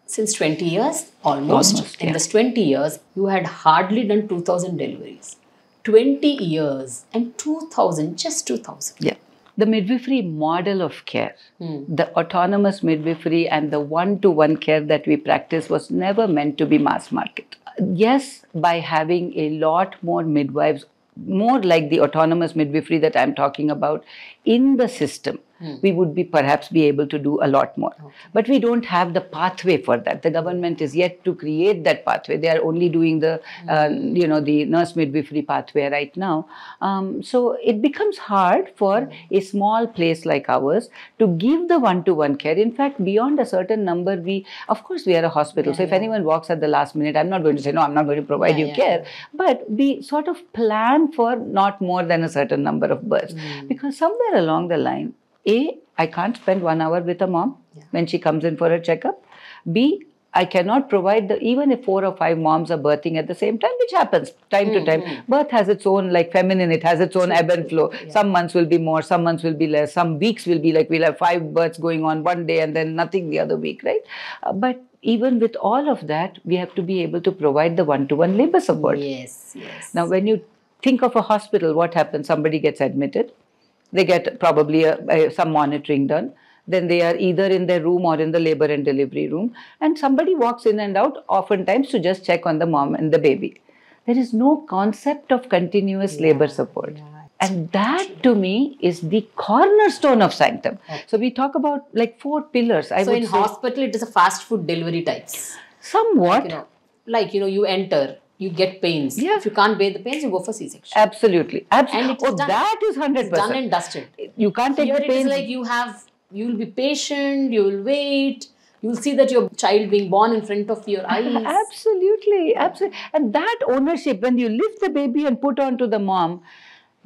A: since 20 years, almost. In
B: yeah.
A: this 20 years, you had hardly done 2,000 deliveries. 20 years and 2,000, just 2,000.
B: Yeah. The midwifery model of care, the autonomous midwifery and the one-to-one care that we practice was never meant to be mass market. Yes, by having a lot more midwives, more like the autonomous midwifery that I'm talking about, in the system, we would perhaps be able to do a lot more.
A: Okay.
B: But we don't have the pathway for that. The government is yet to create that pathway. They are only doing the, the nurse midwifery pathway right now. So it becomes hard for a small place like ours to give the one-to-one care. In fact, beyond a certain number, of course, we are a hospital. So if anyone walks at the last minute, I'm not going to say, no, I'm not going to provide you care. But we sort of plan for not more than a certain number of births. Because somewhere along the line, A, I can't spend 1 hour with a mom when she comes in for a checkup. B, I cannot provide even if 4 or 5 moms are birthing at the same time, which happens time to time. Birth has its own, like feminine, it has its own ebb and flow. Some months will be more, some months will be less, some weeks will be like we'll have 5 births going on one day and then nothing the other week, right? But even with all of that, we have to be able to provide the one-to-one labor support.
A: Yes.
B: Now, when you think of a hospital, what happens? Somebody gets admitted. They get probably some monitoring done. Then they are either in their room or in the labor and delivery room. And somebody walks in and out, oftentimes to just check on the mom and the baby. There is no concept of continuous labor support. And that, to me, is the cornerstone of Sanctum. So we talk about like 4 pillars.
A: So in hospital, it is a fast food delivery types.
B: Somewhat.
A: You enter. You get pains.
B: Yeah.
A: If you can't bear the pains, you go for C-section.
B: Absolutely.
A: And it is done.
B: That is 100%.
A: It's done and dusted.
B: You can't take
A: Here
B: the pains.
A: it is like you will be patient, you will wait, you will see that your child being born in front of your eyes.
B: Absolutely. And that ownership, when you lift the baby and put onto the mom,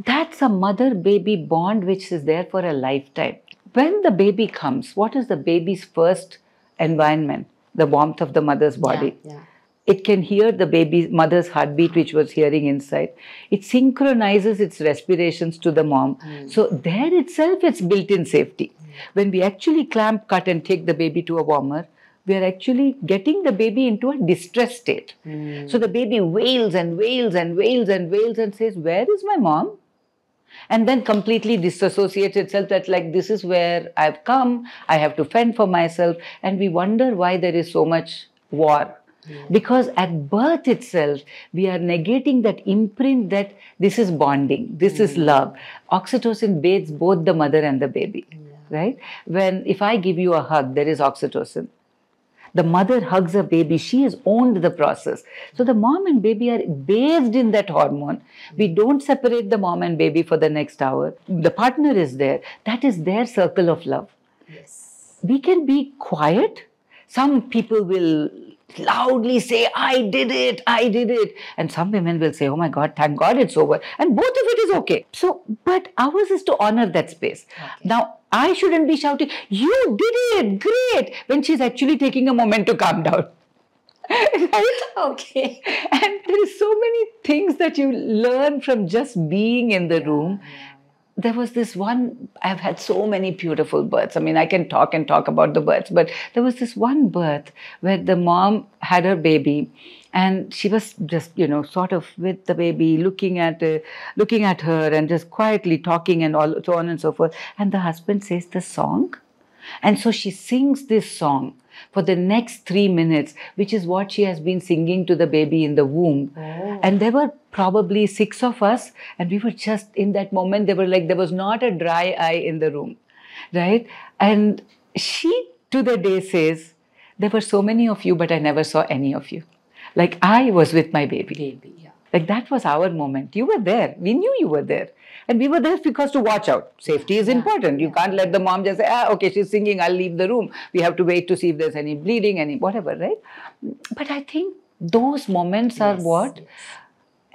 B: that's a mother-baby bond which is there for a lifetime. When the baby comes, what is the baby's first environment? The warmth of the mother's body.
A: Yeah.
B: It can hear the mother's heartbeat, which was hearing inside. It synchronizes its respirations to the mom. So there itself, it's built-in safety. When we actually clamp, cut and take the baby to a warmer, we are actually getting the baby into a distress state. So the baby wails and wails and wails and wails and says, where is my mom? And then completely disassociates itself that like, this is where I've come, I have to fend for myself. And we wonder why there is so much war. Because at birth itself, we are negating that imprint that this is bonding, this is love. Oxytocin bathes both the mother and the baby, right? If I give you a hug, there is oxytocin. The mother hugs a baby, she has owned the process. So the mom and baby are bathed in that hormone. We don't separate the mom and baby for the next hour. The partner is there. That is their circle of love.
A: Yes.
B: We can be quiet. Some people will loudly say, I did it. And some women will say, oh my God, thank God it's over. And both of it is okay. So, but ours is to honor that space. Okay. Now, I shouldn't be shouting, you did it, great, when she's actually taking a moment to calm down. Right?
A: Okay.
B: And there is so many things that you learn from just being in the room. There was this one, I've had so many beautiful births. I mean, I can talk and talk about the births, but there was this one birth where the mom had her baby and she was just, sort of with the baby, looking at her and just quietly talking and so on and so forth. And the husband says the song. And so she sings this song. for the next 3 minutes, which is what she has been singing to the baby in the womb.
A: Oh.
B: And there were probably 6 of us, and we were just in that moment, there was not a dry eye in the room, right? And she to the day says, there were so many of you, but I never saw any of you. Like I was with my baby.
A: Yeah.
B: Like that was our moment. You were there. We knew you were there. And we were there because to watch out. Safety is important. You can't let the mom just say, okay, she's singing, I'll leave the room. We have to wait to see if there's any bleeding, any whatever, right? But I think those moments are what?
A: Yes.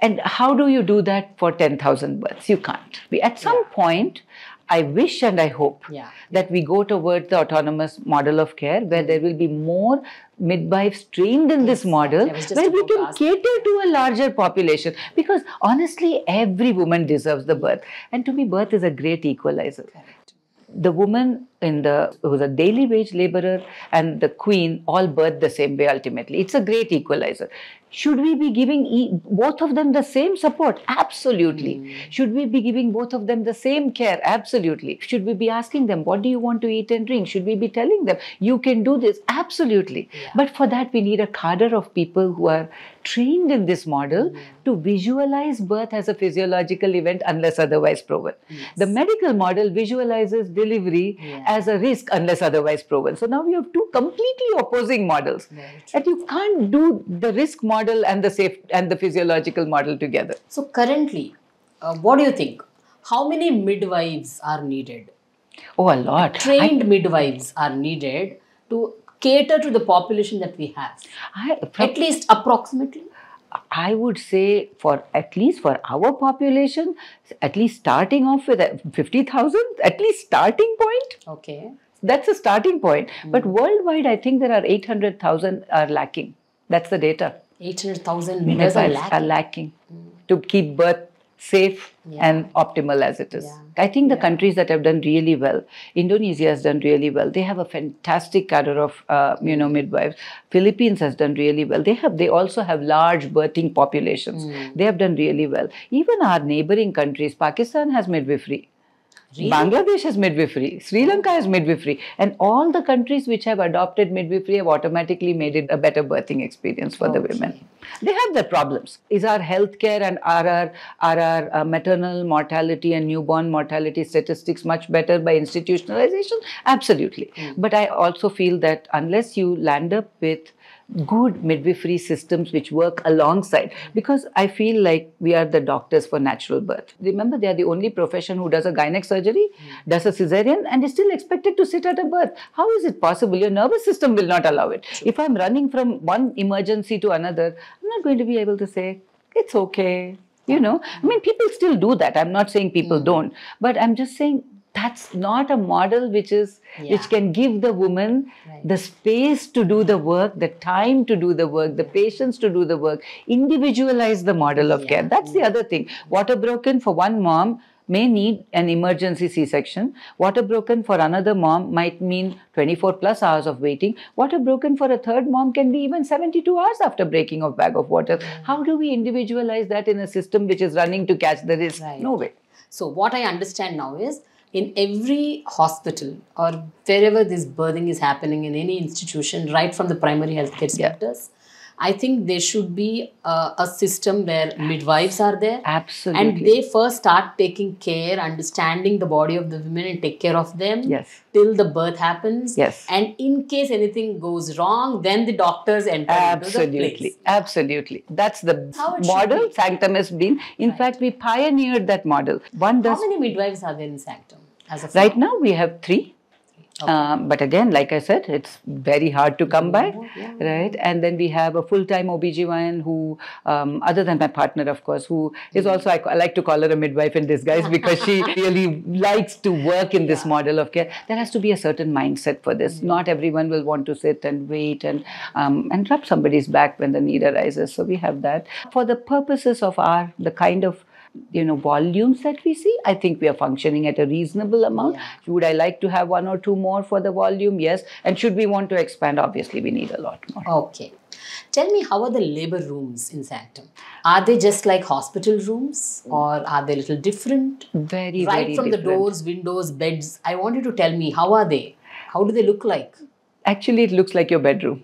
B: And how do you do that for 10,000 births? You can't. At some point, I wish and I hope that we go towards the autonomous model of care where there will be more midwives trained in this model where we can cater to a larger population. Because honestly, every woman deserves the birth. And to me, birth is a great equalizer.
A: Correct.
B: The woman who's a daily wage laborer and the queen all birth the same way ultimately. It's a great equalizer. Should we be giving both of them the same support? Absolutely. Should we be giving both of them the same care? Absolutely. Should we be asking them, what do you want to eat and drink? Should we be telling them, you can do this? Absolutely. Yeah. But for that, we need a cadre of people who are trained in this model to visualize birth as a physiological event unless otherwise proven. Yes. The medical model visualizes delivery as a risk unless otherwise proven. So now we have two completely opposing models. And you can't do the risk model and the physiological model together.
A: So currently, what do you think? How many midwives are needed?
B: Oh, a lot.
A: Trained midwives are needed to cater to the population that we have. At least approximately?
B: I would say at least for our population, at least starting off with 50,000, at least starting point.
A: Okay.
B: That's a starting point. But worldwide, I think there are 800,000 are lacking. That's the data.
A: 800,000 midwives are lacking.
B: To keep birth safe and optimal as it is. I think the countries that have done really well, Indonesia has done really well. They have a fantastic cadre of midwives. Philippines has done really well. They also have large birthing populations. They have done really well. Even our neighboring countries, Pakistan has midwifery. Really? Bangladesh has midwifery, Sri Lanka has midwifery, and all the countries which have adopted midwifery have automatically made it a better birthing experience for the women. They have their problems. Is our healthcare and are our maternal mortality and newborn mortality statistics much better by institutionalization? Absolutely. But I also feel that unless you land up with good midwifery systems which work alongside, because I feel like we are the doctors for natural birth. Remember, they are the only profession who does a gynec surgery, does a Caesarean, and is still expected to sit at a birth. How is it possible? Your nervous system will not allow it. If I'm running from one emergency to another, I'm not going to be able to say, it's okay. I mean, people still do that. I'm not saying people don't, but I'm just saying that's not a model which can give the woman the space to do the work, the time to do the work, the patience to do the work, individualize the model of care. That's the other thing. Water broken for one mom may need an emergency C-section. Water broken for another mom might mean 24 plus hours of waiting. Water broken for a third mom can be even 72 hours after breaking of bag of water. How do we individualize that in a system which is running to catch the risk? No way.
A: So what I understand now is, in every hospital or wherever this birthing is happening in any institution, right from the primary healthcare sectors, I think there should be a system where midwives are there.
B: Absolutely.
A: And they first start taking care, understanding the body of the women and take care of them till the birth happens. And in case anything goes wrong, then the doctors enter into the place.
B: Absolutely. That's the model Sanctum has been. In fact, we pioneered that model. How
A: many midwives are there in Sanctum?
B: Right now, we have 3. But again, like I said, it's very hard to come by, right? And then we have a full-time OBGYN who, other than my partner, of course, who is also, I like to call her a midwife in disguise because she really likes to work in this model of care. There has to be a certain mindset for this. Not everyone will want to sit and wait and rub somebody's back when the need arises. So we have that. For the purposes of the kind of volumes that we see, I think we are functioning at a reasonable amount. Would I like to have 1 or 2 more for the volume? Yes. And should we want to expand? Obviously, we need a lot more.
A: Okay. Tell me, how are the labor rooms in Sanctum? Are they just like hospital rooms or are they a little different?
B: Very, very
A: Right from
B: different.
A: The doors, windows, beds. I want you to tell me, how are they? How do they look like?
B: Actually, it looks like your bedroom.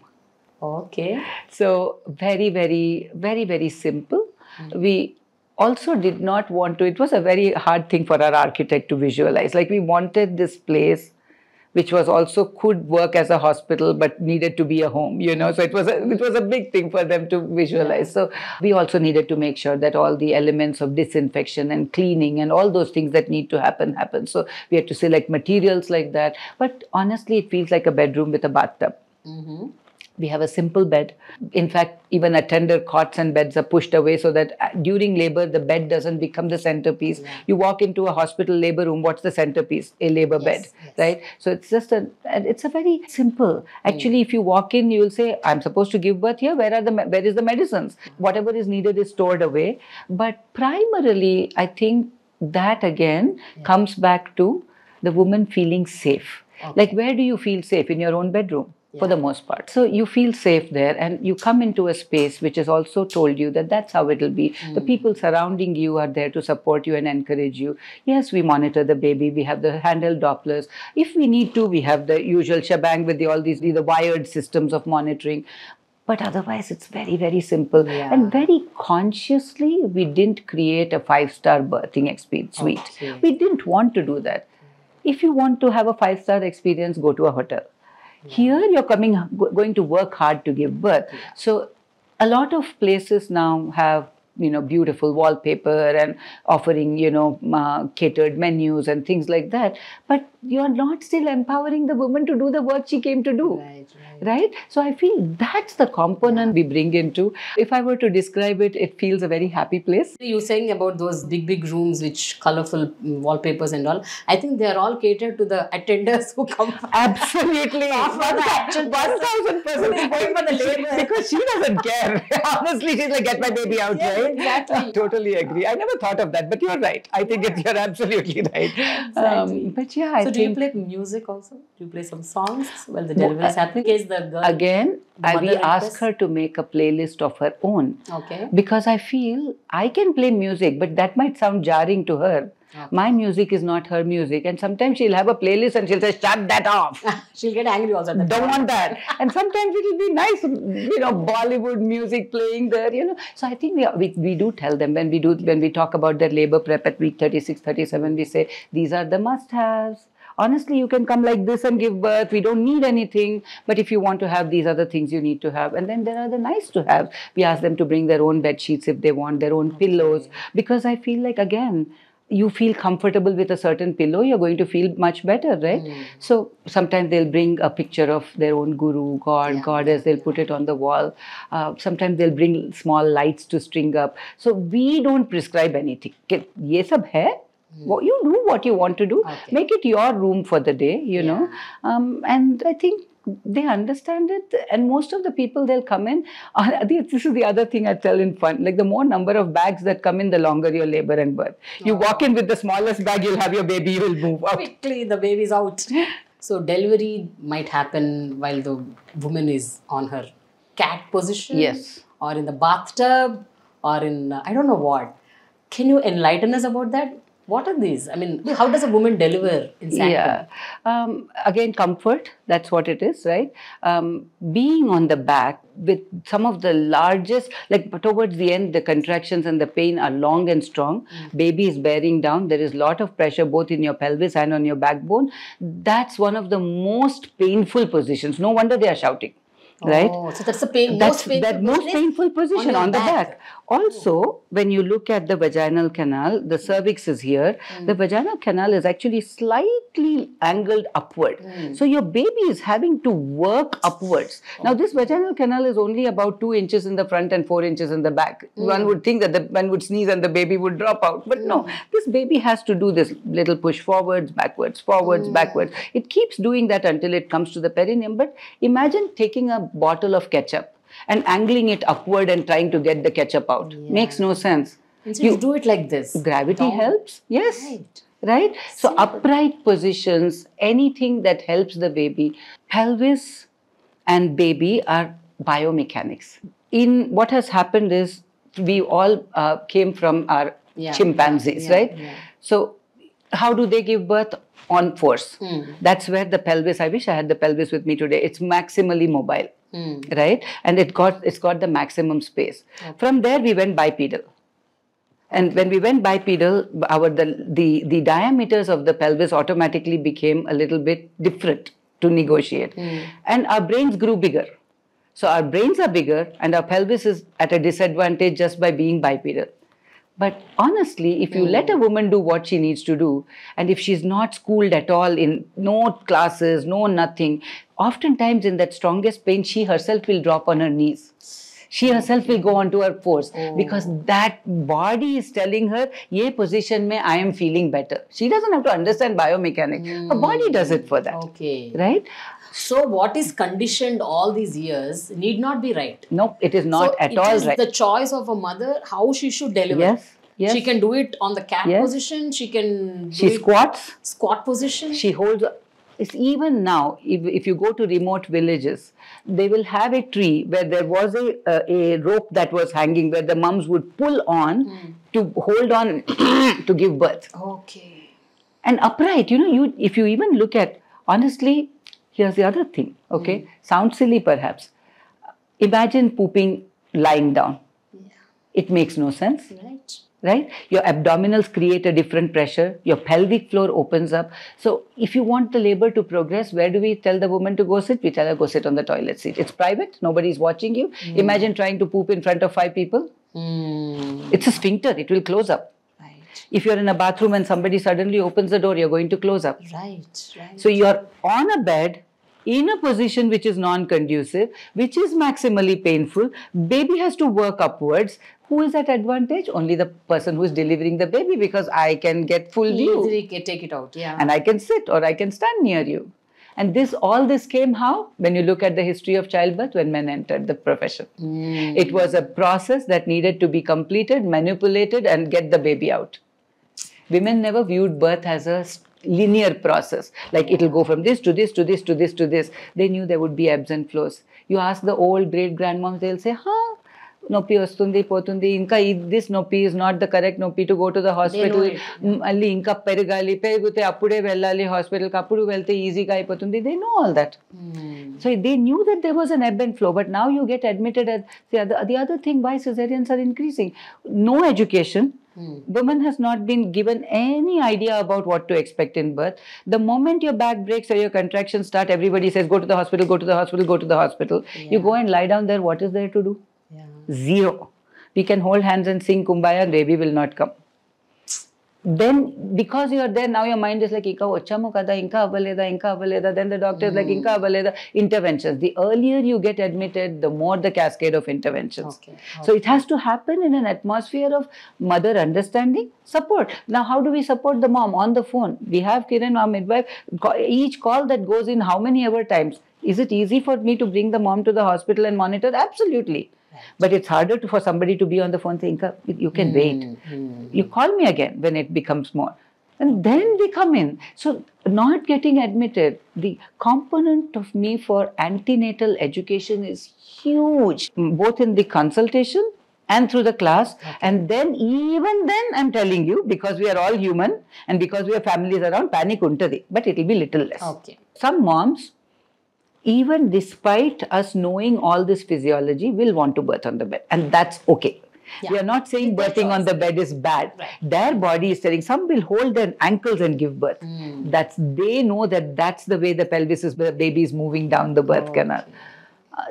A: Okay.
B: So very, very, very, very simple. We also did not want to, it was a very hard thing for our architect to visualize. Like we wanted this place which was also could work as a hospital but needed to be a home, you know. So it was a big thing for them to visualize. Yeah. So we also needed to make sure that all the elements of disinfection and cleaning and all those things that need to happen. So we had to select materials like that. But honestly, it feels like a bedroom with a bathtub. Mm-hmm. We have a simple bed. In fact, even attender cots and beds are pushed away so that during labor, the bed doesn't become the centerpiece. Yeah. You walk into a hospital labor room, what's the centerpiece? A labor bed, right? So it's just it's a very simple. Actually, if you walk in, you will say, I'm supposed to give birth here. Where is the medicines? Whatever is needed is stored away. But primarily, I think that again comes back to the woman feeling safe. Okay. Like, where do you feel safe? In your own bedroom. For the most part. So you feel safe there and you come into a space which is also told you that that's how it'll be. The people surrounding you are there to support you and encourage you. Yes, we monitor the baby. We have the handheld Dopplers. If we need to, we have the usual shebang with all these wired systems of monitoring. But otherwise, it's very, very simple. Yeah. And very consciously, we didn't create a 5-star birthing experience suite. Okay. We didn't want to do that. If you want to have a 5-star experience, go to a hotel. Here you're going to work hard to give birth. Yeah. So a lot of places now have, beautiful wallpaper and offering, catered menus and things like that. But you're not still empowering the woman to do the work she came to do. Right? So I feel that's the component we bring into. If I were to describe it, it feels a very happy place.
A: You're saying about those big rooms, which colorful wallpapers and all. I think they are all catered to the attenders who come.
B: Absolutely.
A: 1,000%.
B: Going for the labor. Because she doesn't care. Honestly, she's like, get my baby out, right?
A: Exactly.
B: Totally agree. I never thought of that, but you're right. I think you're absolutely right.
A: Exactly.
B: But yeah,
A: so do you play music also? Do you play some songs while the delivery is happening? In case the girl...
B: Again, we ask her to make a playlist of her own.
A: Okay.
B: Because I feel I can play music, but that might sound jarring to her. Okay. My music is not her music, and sometimes she'll have a playlist and she'll say, shut that off.
A: She'll get angry also.
B: Don't want that. And sometimes it'll be nice, Bollywood music playing there, So I think we do tell them when we talk about their labor prep at week 36, 37, we say, these are the must-haves. Honestly, you can come like this and give birth. We don't need anything. But if you want to have these other things, you need to have. And then there are the nice to have. We ask them to bring their own bed sheets if they want, their own pillows. Because I feel like, again, you feel comfortable with a certain pillow, you're going to feel much better, right? So sometimes they'll bring a picture of their own guru, goddess, they'll put it on the wall. Sometimes they'll bring small lights to string up. So we don't prescribe anything. Ye sab hai. You do what you want to do. Okay. Make it your room for the day, you know. And I think they understand it, and most of the people, they'll come in. This is the other thing I tell in fun. Like, the more number of bags that come in, the longer your labor and birth. You walk in with the smallest bag, you'll have your baby, you will move out.
A: Quickly, the baby's out. So delivery might happen while the woman is on her cat position.
B: Yes.
A: Or in the bathtub, or in, I don't know what. Can you enlighten us about that? What are these? I mean, how does a woman deliver in Sanctum?
B: Yeah. Again, comfort. That's what it is, right? Being on the back with some of the largest, like towards the end, the contractions and the pain are long and strong. Baby is bearing down. There is a lot of pressure both in your pelvis and on your backbone. That's one of the most painful positions. No wonder they are shouting. Right?
A: Oh, so that's the most painful
B: position on the back. Also, when you look at the vaginal canal, the cervix is here. The vaginal canal is actually slightly angled upward. So your baby is having to work upwards. Now, this vaginal canal is only about 2 inches in the front and 4 inches in the back. One would think that one would sneeze and the baby would drop out. But no, this baby has to do this little push forwards, backwards, backwards. It keeps doing that until it comes to the perineum. But imagine taking a bottle of ketchup and angling it upward and trying to get the ketchup out. Makes no sense.
A: And so you do it like this.
B: Gravity helps. Yes. Right? So upright positions, anything that helps the baby. Pelvis and baby are biomechanics. In what has happened is we all came from our chimpanzees, right? So how do they give birth? On force. That's where the pelvis, I wish I had the pelvis with me today. It's maximally mobile, right? And it's got the maximum space. Okay. From there, we went bipedal. And when we went bipedal, the diameters of the pelvis automatically became a little bit different to negotiate. And our brains grew bigger. So our brains are bigger and our pelvis is at a disadvantage just by being bipedal. But honestly, if you let a woman do what she needs to do, and if she's not schooled at all, in no classes, no nothing, oftentimes in that strongest pain, she herself will drop on her knees. She herself will go onto her force because that body is telling her, ye position mein I am feeling better. She doesn't have to understand biomechanics. Her body does it for that. Okay. Right?
A: So what is conditioned all these years need not be right.
B: No, it is not at all right.
A: It is the choice of a mother how she should deliver.
B: Yes. Yes.
A: She can do it on the cat position. She can do
B: squats.
A: Squat position.
B: She holds. It's even now, if you go to remote villages, they will have a tree where there was a rope that was hanging where the mums would pull on to hold on to give birth.
A: Okay.
B: And upright, if you even look at, honestly, here's the other thing, okay? Sounds silly perhaps. Imagine pooping lying down. Yeah. It makes no sense. Right? Your abdominals create a different pressure. Your pelvic floor opens up. So if you want the labor to progress, where do we tell the woman to go sit? We tell her go sit on the toilet seat. It's private. Nobody's watching you. Imagine trying to poop in front of 5 people. It's a sphincter. It will close up. Right. If you're in a bathroom and somebody suddenly opens the door, you're going to close up.
A: Right.
B: So you're on a bed in a position which is non-conducive, which is maximally painful. Baby has to work upwards. Who is at advantage? Only the person who is delivering the baby, because I can get full view.
A: Easily take it out, yeah.
B: And I can sit or I can stand near you. And all this came how? When you look at the history of childbirth, when men entered the profession. It was a process that needed to be completed, manipulated, and get the baby out. Women never viewed birth as a linear process. Like it'll go from this to this to this to this to this. They knew there would be ebbs and flows. You ask the old great grandmoms, they'll say, noppi vastundi potundi, inka this noppi is not the correct noppi to go to the hospital. Alli inka perigali, perigute appude vellali hospital, kappudu velte easy ga ayipotundi. They know all that. So they knew that there was an ebb and flow, but now you get admitted as the other thing why cesareans are increasing. No education. Woman has not been given any idea about what to expect in birth. The moment your back breaks or your contractions start, everybody says, go to the hospital, go to the hospital, go to the hospital. Yeah. You go and lie down there, what is there to do? Yeah. Zero. We can hold hands and sing Kumbaya and baby will not come. Then, because you are there, now your mind is like, Ika ochamo kada, inka avaleda. Then the doctor is like, inka avaleda. Interventions. The earlier you get admitted, the more the cascade of interventions. Okay. So it has to happen in an atmosphere of mother understanding, support. Now, how do we support the mom? On the phone. We have Kiran, our midwife. Each call that goes in, how many ever times? Is it easy for me to bring the mom to the hospital and monitor? Absolutely. But it's harder for somebody to be on the phone saying, you can wait. You call me again when it becomes more. And then they come in. So not getting admitted, the component of me for antenatal education is huge, both in the consultation and through the class. Okay. And then even then I'm telling you, because we are all human and because we have families around, panic untadi. But it will be little less. Okay. Some moms, even despite us knowing all this physiology, will want to birth on the bed. And that's okay. Yeah. We are not saying birthing on the bed is bad. Right. Their body is telling, some will hold their ankles and give birth. They know that that's the way the pelvis is, the baby is moving down the birth canal.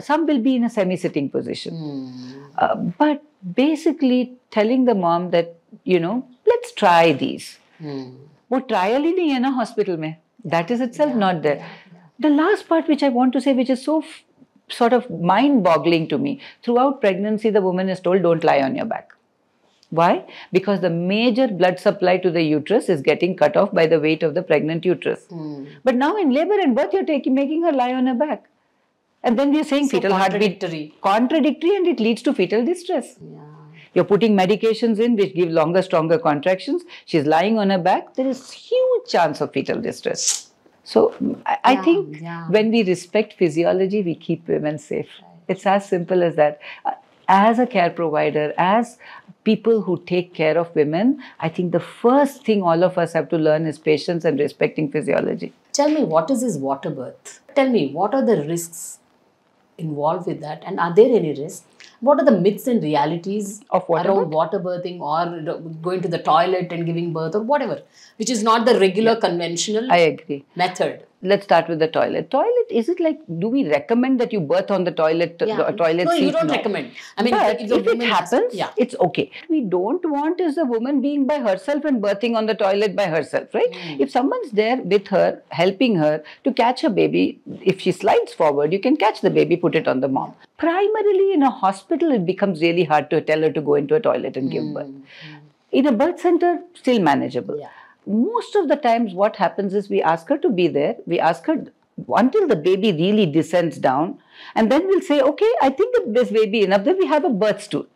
B: Some will be in a semi-sitting position. But basically telling the mom that, let's try these. Wo trial hi nahi hai na hospital mein. That is itself not there. The last part which I want to say, which is so sort of mind-boggling to me, throughout pregnancy, the woman is told, don't lie on your back. Why? Because the major blood supply to the uterus is getting cut off by the weight of the pregnant uterus. But now in labor and birth, you're making her lie on her back. And then we're saying fetal heartbeat. Contradictory, and it leads to fetal distress. Yeah. You're putting medications in which give longer, stronger contractions. She's lying on her back. There is huge chance of fetal distress. So I think when we respect physiology, we keep women safe. Right. It's as simple as that. as a care provider, as people who take care of women, I think the first thing all of us have to learn is patience and respecting physiology.
A: Tell me, what is this water birth? Tell me, what are the risks involved with that, and are there any risks? What are the myths and realities
B: Of water
A: around
B: birth?
A: water birthing or going to the toilet and giving birth or whatever, which is not the regular conventional
B: I agree.
A: method?
B: Let's start with the toilet. Toilet, is it like, do we recommend that you birth on the toilet, toilet
A: No,
B: seat?
A: you don't recommend. I mean,
B: But
A: if the
B: if it
A: woman has-
B: happens,
A: yeah.
B: it's okay. We don't want is the woman being by herself and birthing on the toilet by herself, right? If someone's there with her, helping her to catch a baby, if she slides forward, you can catch the baby, put it on the mom. Primarily in a hospital, it becomes really hard to tell her to go into a toilet and give birth. In a birth center, still manageable.
A: Yeah.
B: Most of the times what happens is we ask her to be there, we ask her until the baby really descends down, and then we'll say, okay, I think that this baby enough, then we have a birth stool.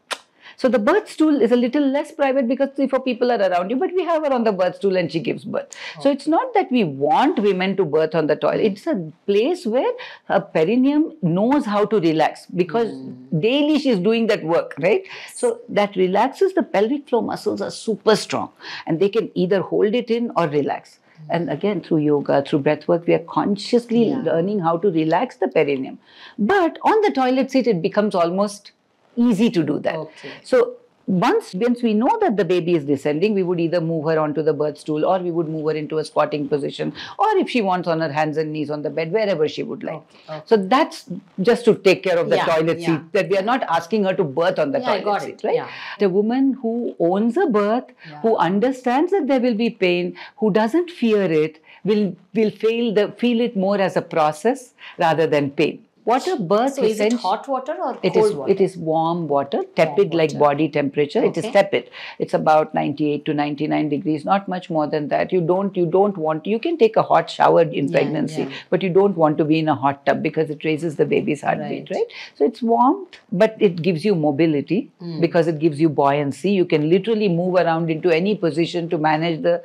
B: So the birth stool is a little less private because 3-4 people are around you, but we have her on the birth stool and she gives birth. So it's not that we want women to birth on the toilet. It's a place where a perineum knows how to relax because daily she's doing that work, right? So that relaxes. The pelvic floor muscles are super strong and they can either hold it in or relax. And again, through yoga, through breath work, we are consciously learning how to relax the perineum. But on the toilet seat, it becomes almost easy to do that.
A: Okay.
B: So once we know that the baby is descending, we would either move her onto the birth stool or we would move her into a squatting position, or if she wants, on her hands and knees on the bed, wherever she would like.
A: Okay.
B: So that's just to take care of the toilet
A: yeah.
B: seat, that we are not asking her to birth on the
A: Yeah, I
B: toilet
A: got
B: seat,
A: it.
B: right?
A: Yeah.
B: The woman who owns a birth, who understands that there will be pain, who doesn't fear it, will feel it more as a process rather than pain. Water birth,
A: So is it hot water or cold water?
B: It is warm water, tepid like body temperature. It is tepid. It's about 98 to 99 degrees, not much more than that. You don't want, you can take a hot shower in pregnancy, but you don't want to be in a hot tub because it raises the baby's heartbeat, right? So it's warm, but it gives you mobility because it gives you buoyancy. You can literally move around into any position to manage the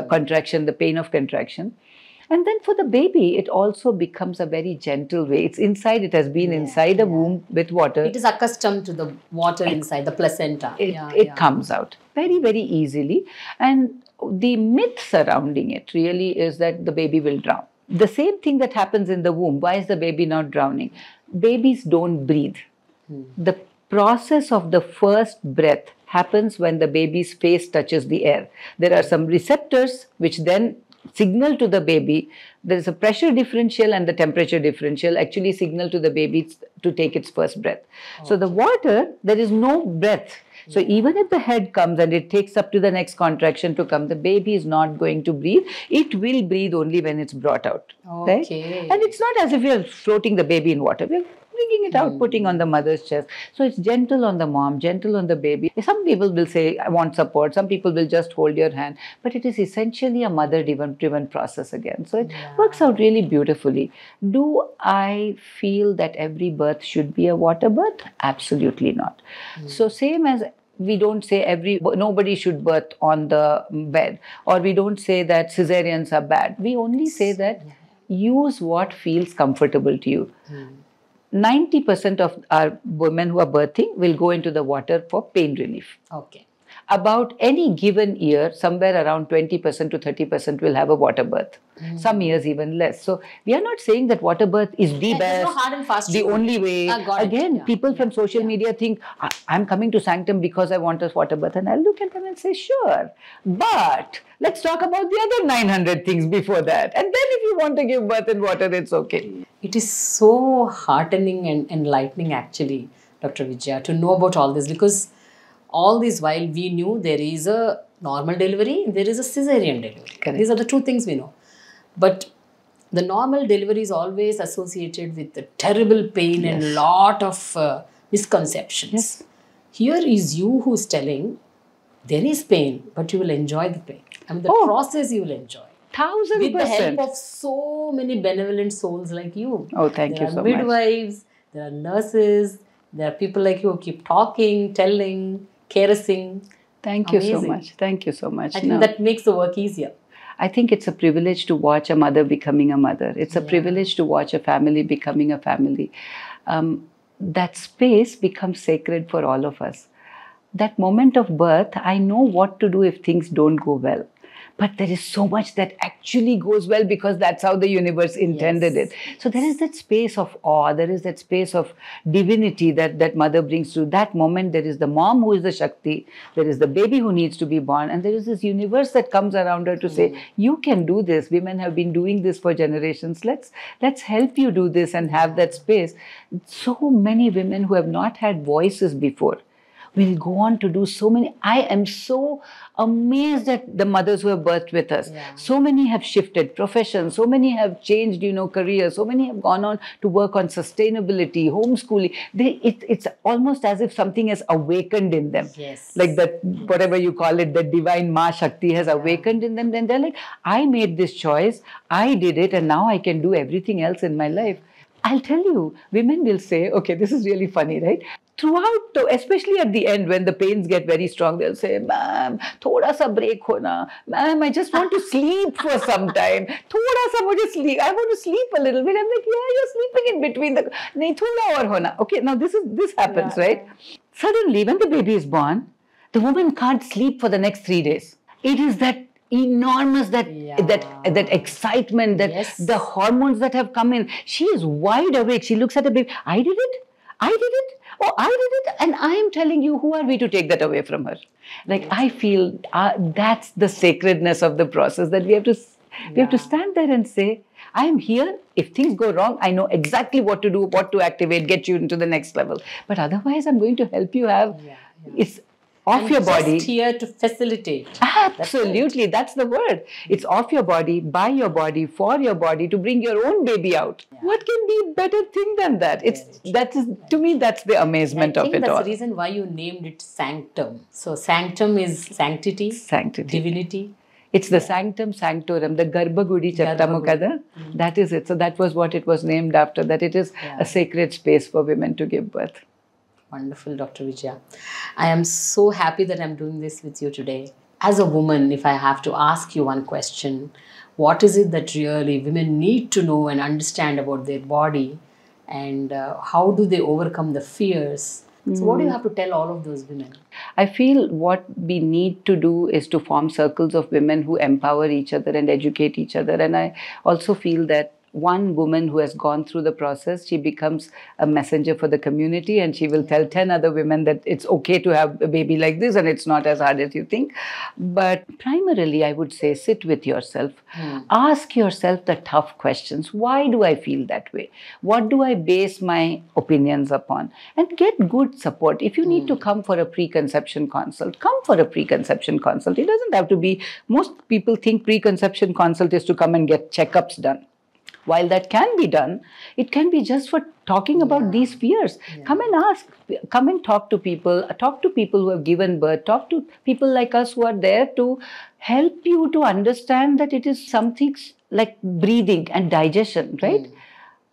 B: contraction, the pain of contraction. And then for the baby, it also becomes a very gentle way. It's inside, it has been inside a womb with water.
A: It is accustomed to the water inside, the placenta.
B: It comes out very, very easily. And the myth surrounding it really is that the baby will drown. The same thing that happens in the womb. Why is the baby not drowning? Babies don't breathe. The process of the first breath happens when the baby's face touches the air. There are some receptors which then signal to the baby. There is a pressure differential and the temperature differential actually signal to the baby to take its first breath. So the water, there is no breath. So even if the head comes and it takes up to the next contraction to come, the baby is not going to breathe. It will breathe only when it's brought out. Right? And it's not as if you're floating the baby in water. We're bringing it out, putting on the mother's chest. So it's gentle on the mom, gentle on the baby. Some people will say, I want support. Some people will just hold your hand. But it is essentially a mother-driven process again. So it works out really beautifully. Do I feel that every birth should be a water birth? Absolutely not. So same as we don't say nobody should birth on the bed, or we don't say that cesareans are bad. We only say that use what feels comfortable to you. 90% of our women who are birthing will go into the water for pain relief.
A: Okay.
B: About any given year, somewhere around 20% to 30% will have a water birth. Some years even less. So we are not saying that water birth is the best,
A: there's no hard and fast
B: the
A: rule.
B: only way. Again, people from social media think, I'm coming to Sanctum because I want a water birth. And I'll look at them and say, sure. But let's talk about the other 900 things before that. And then if you want to give birth in water, it's okay.
A: It is so heartening and enlightening actually, Dr. Vijaya, to know about all this, because all this while we knew there is a normal delivery, there is a cesarean delivery.
B: Correct.
A: These are the two things we know. But the normal delivery is always associated with the terrible pain and lot of misconceptions. Here is you who's telling there is pain, but you will enjoy the pain. I mean, the process you will enjoy.
B: 1000%.
A: With the help of so many benevolent souls like you.
B: Oh, thank you so much.
A: There are midwives, there are nurses, there are people like you who keep talking, telling, caressing.
B: Thank you so much. Thank you so much.
A: I think that makes the work easier.
B: I think it's a privilege to watch a mother becoming a mother. It's a privilege to watch a family becoming a family. that space becomes sacred for all of us. That moment of birth, I know what to do if things don't go well. But there is so much that actually goes well because that's how the universe intended it. So there is that space of awe, there is that space of divinity that mother brings to that moment. There is the mom who is the Shakti, there is the baby who needs to be born, and there is this universe that comes around her to say, you can do this. Women have been doing this for generations. Let's help you do this and have that space. So many women who have not had voices before will go on to do so many. I am so amazed at the mothers who have birthed with us. So many have shifted professions, so many have changed, careers, so many have gone on to work on sustainability, homeschooling. It's almost as if something has awakened in them. Like that, whatever you call it, the divine Ma Shakti has awakened in them. Then they're like, I made this choice, I did it, and now I can do everything else in my life. I'll tell you, women will say, okay, this is really funny, right? Throughout, especially at the end when the pains get very strong, they'll say, ma'am, thoda sa break ho na. Ma'am, I just want to sleep for some time. Thoda sa mujhe sleep. I want to sleep a little bit. I'm like, yeah, you're sleeping in between the... Nahi, thoda aur ho na. Okay, now this happens, right? Suddenly, when the baby is born, the woman can't sleep for the next 3 days. It is that enormous, that excitement, the hormones that have come in. She is wide awake. She looks at the baby. I did it. Oh, I did it. And I am telling you, who are we to take that away from her? Like, I feel that's the sacredness of the process, that we have to stand there and say, I am here. If things go wrong, I know exactly what to do, what to activate, get you into the next level. But otherwise, I'm going to help you have, it's off your body.
A: Just here to facilitate.
B: Absolutely, that's the word. It's off your body, by your body, for your body, to bring your own baby out. What can be a better thing than that? To me, that's the amazement of it all. I think that's
A: the reason why you named it Sanctum. So Sanctum is sanctity, divinity.
B: It's the Sanctum Sanctorum, the Garbhagudi Chattamukada. That is it. So that was what it was named after, that it is a sacred space for women to give birth.
A: Wonderful, Dr. Vijaya. I am so happy that I'm doing this with you today. As a woman, if I have to ask you one question, what is it that really women need to know and understand about their body, and how do they overcome the fears? So what do you have to tell all of those women?
B: I feel what we need to do is to form circles of women who empower each other and educate each other. And I also feel that one woman who has gone through the process, she becomes a messenger for the community, and she will tell 10 other women that it's okay to have a baby like this and it's not as hard as you think. But primarily, I would say, sit with yourself. Ask yourself the tough questions. Why do I feel that way? What do I base my opinions upon? And get good support. If you need to come for a preconception consult, come for a preconception consult. It doesn't have to be, most people think preconception consult is to come and get checkups done. While that can be done, it can be just for talking about these fears. Come and ask, come and talk to people who have given birth, talk to people like us who are there to help you to understand that it is something like breathing and digestion, right?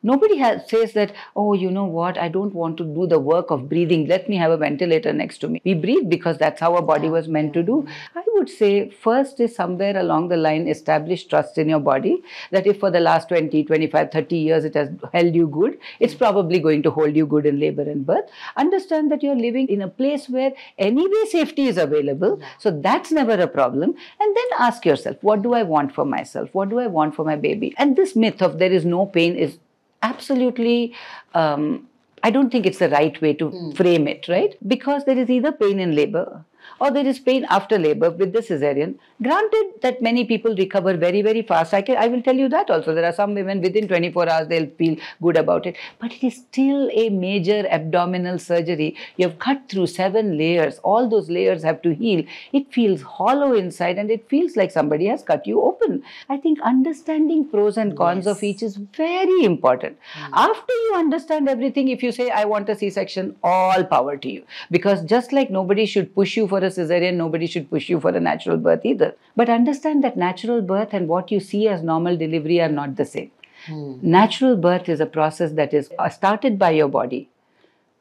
B: Nobody says that, oh, you know what, I don't want to do the work of breathing. Let me have a ventilator next to me. We breathe because that's how our body was meant to do. I would say first is somewhere along the line, establish trust in your body. That if for the last 20, 25, 30 years it has held you good, it's probably going to hold you good in labor and birth. Understand that you're living in a place where anyway safety is available. So that's never a problem. And then ask yourself, what do I want for myself? What do I want for my baby? And this myth of there is no pain is absolutely, I don't think it's the right way to frame it, right? Because there is either pain in labor or there is pain after labor with the Caesarean. Granted that many people recover very, very fast. I will tell you that also. There are some women within 24 hours, they'll feel good about it. But it is still a major abdominal surgery. You have cut through 7 layers. All those layers have to heal. It feels hollow inside and it feels like somebody has cut you open. I think understanding pros and cons of each is very important. After you understand everything, if you say, I want a C-section, all power to you. Because just like nobody should push you for a Caesarean, nobody should push you for a natural birth either. But understand that natural birth and what you see as normal delivery are not the same. Natural birth is a process that is started by your body,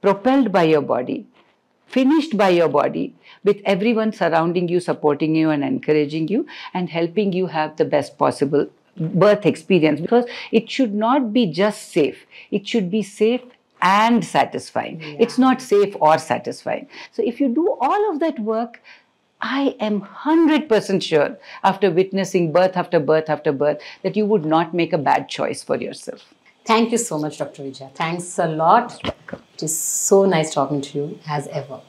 B: propelled by your body, finished by your body, with everyone surrounding you, supporting you and encouraging you and helping you have the best possible birth experience. Because it should not be just safe. It should be safe and satisfying. It's not safe or satisfying. So if you do all of that work, I am 100% sure, after witnessing birth after birth after birth, that you would not make a bad choice for yourself.
A: Thank you so much, Dr. Vijaya. Thanks a lot. It is so nice talking to you, as ever.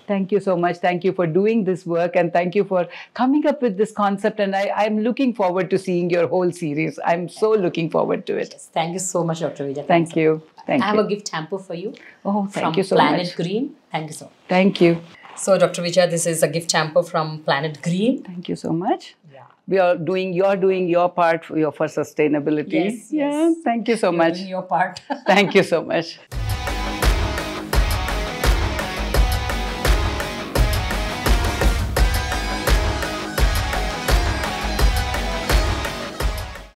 B: Thank you so much. Thank you for doing this work, and thank you for coming up with this concept. And I'm looking forward to seeing your whole series. I'm so looking forward to it.
A: Yes. Thank you so much, Dr. Vijaya.
B: Thank you. Thank you.
A: I have a gift hamper for you.
B: Oh, thank you so
A: Planet
B: much.
A: Green. Thank you so much.
B: Thank you.
A: So, Dr. Vijaya, this is a gift hamper from Planet Green.
B: Thank you so much.
A: Yeah.
B: You're doing your part for sustainability.
A: Yes, yes.
B: Yeah, thank you so much.
A: Doing your part.
B: Thank you so much.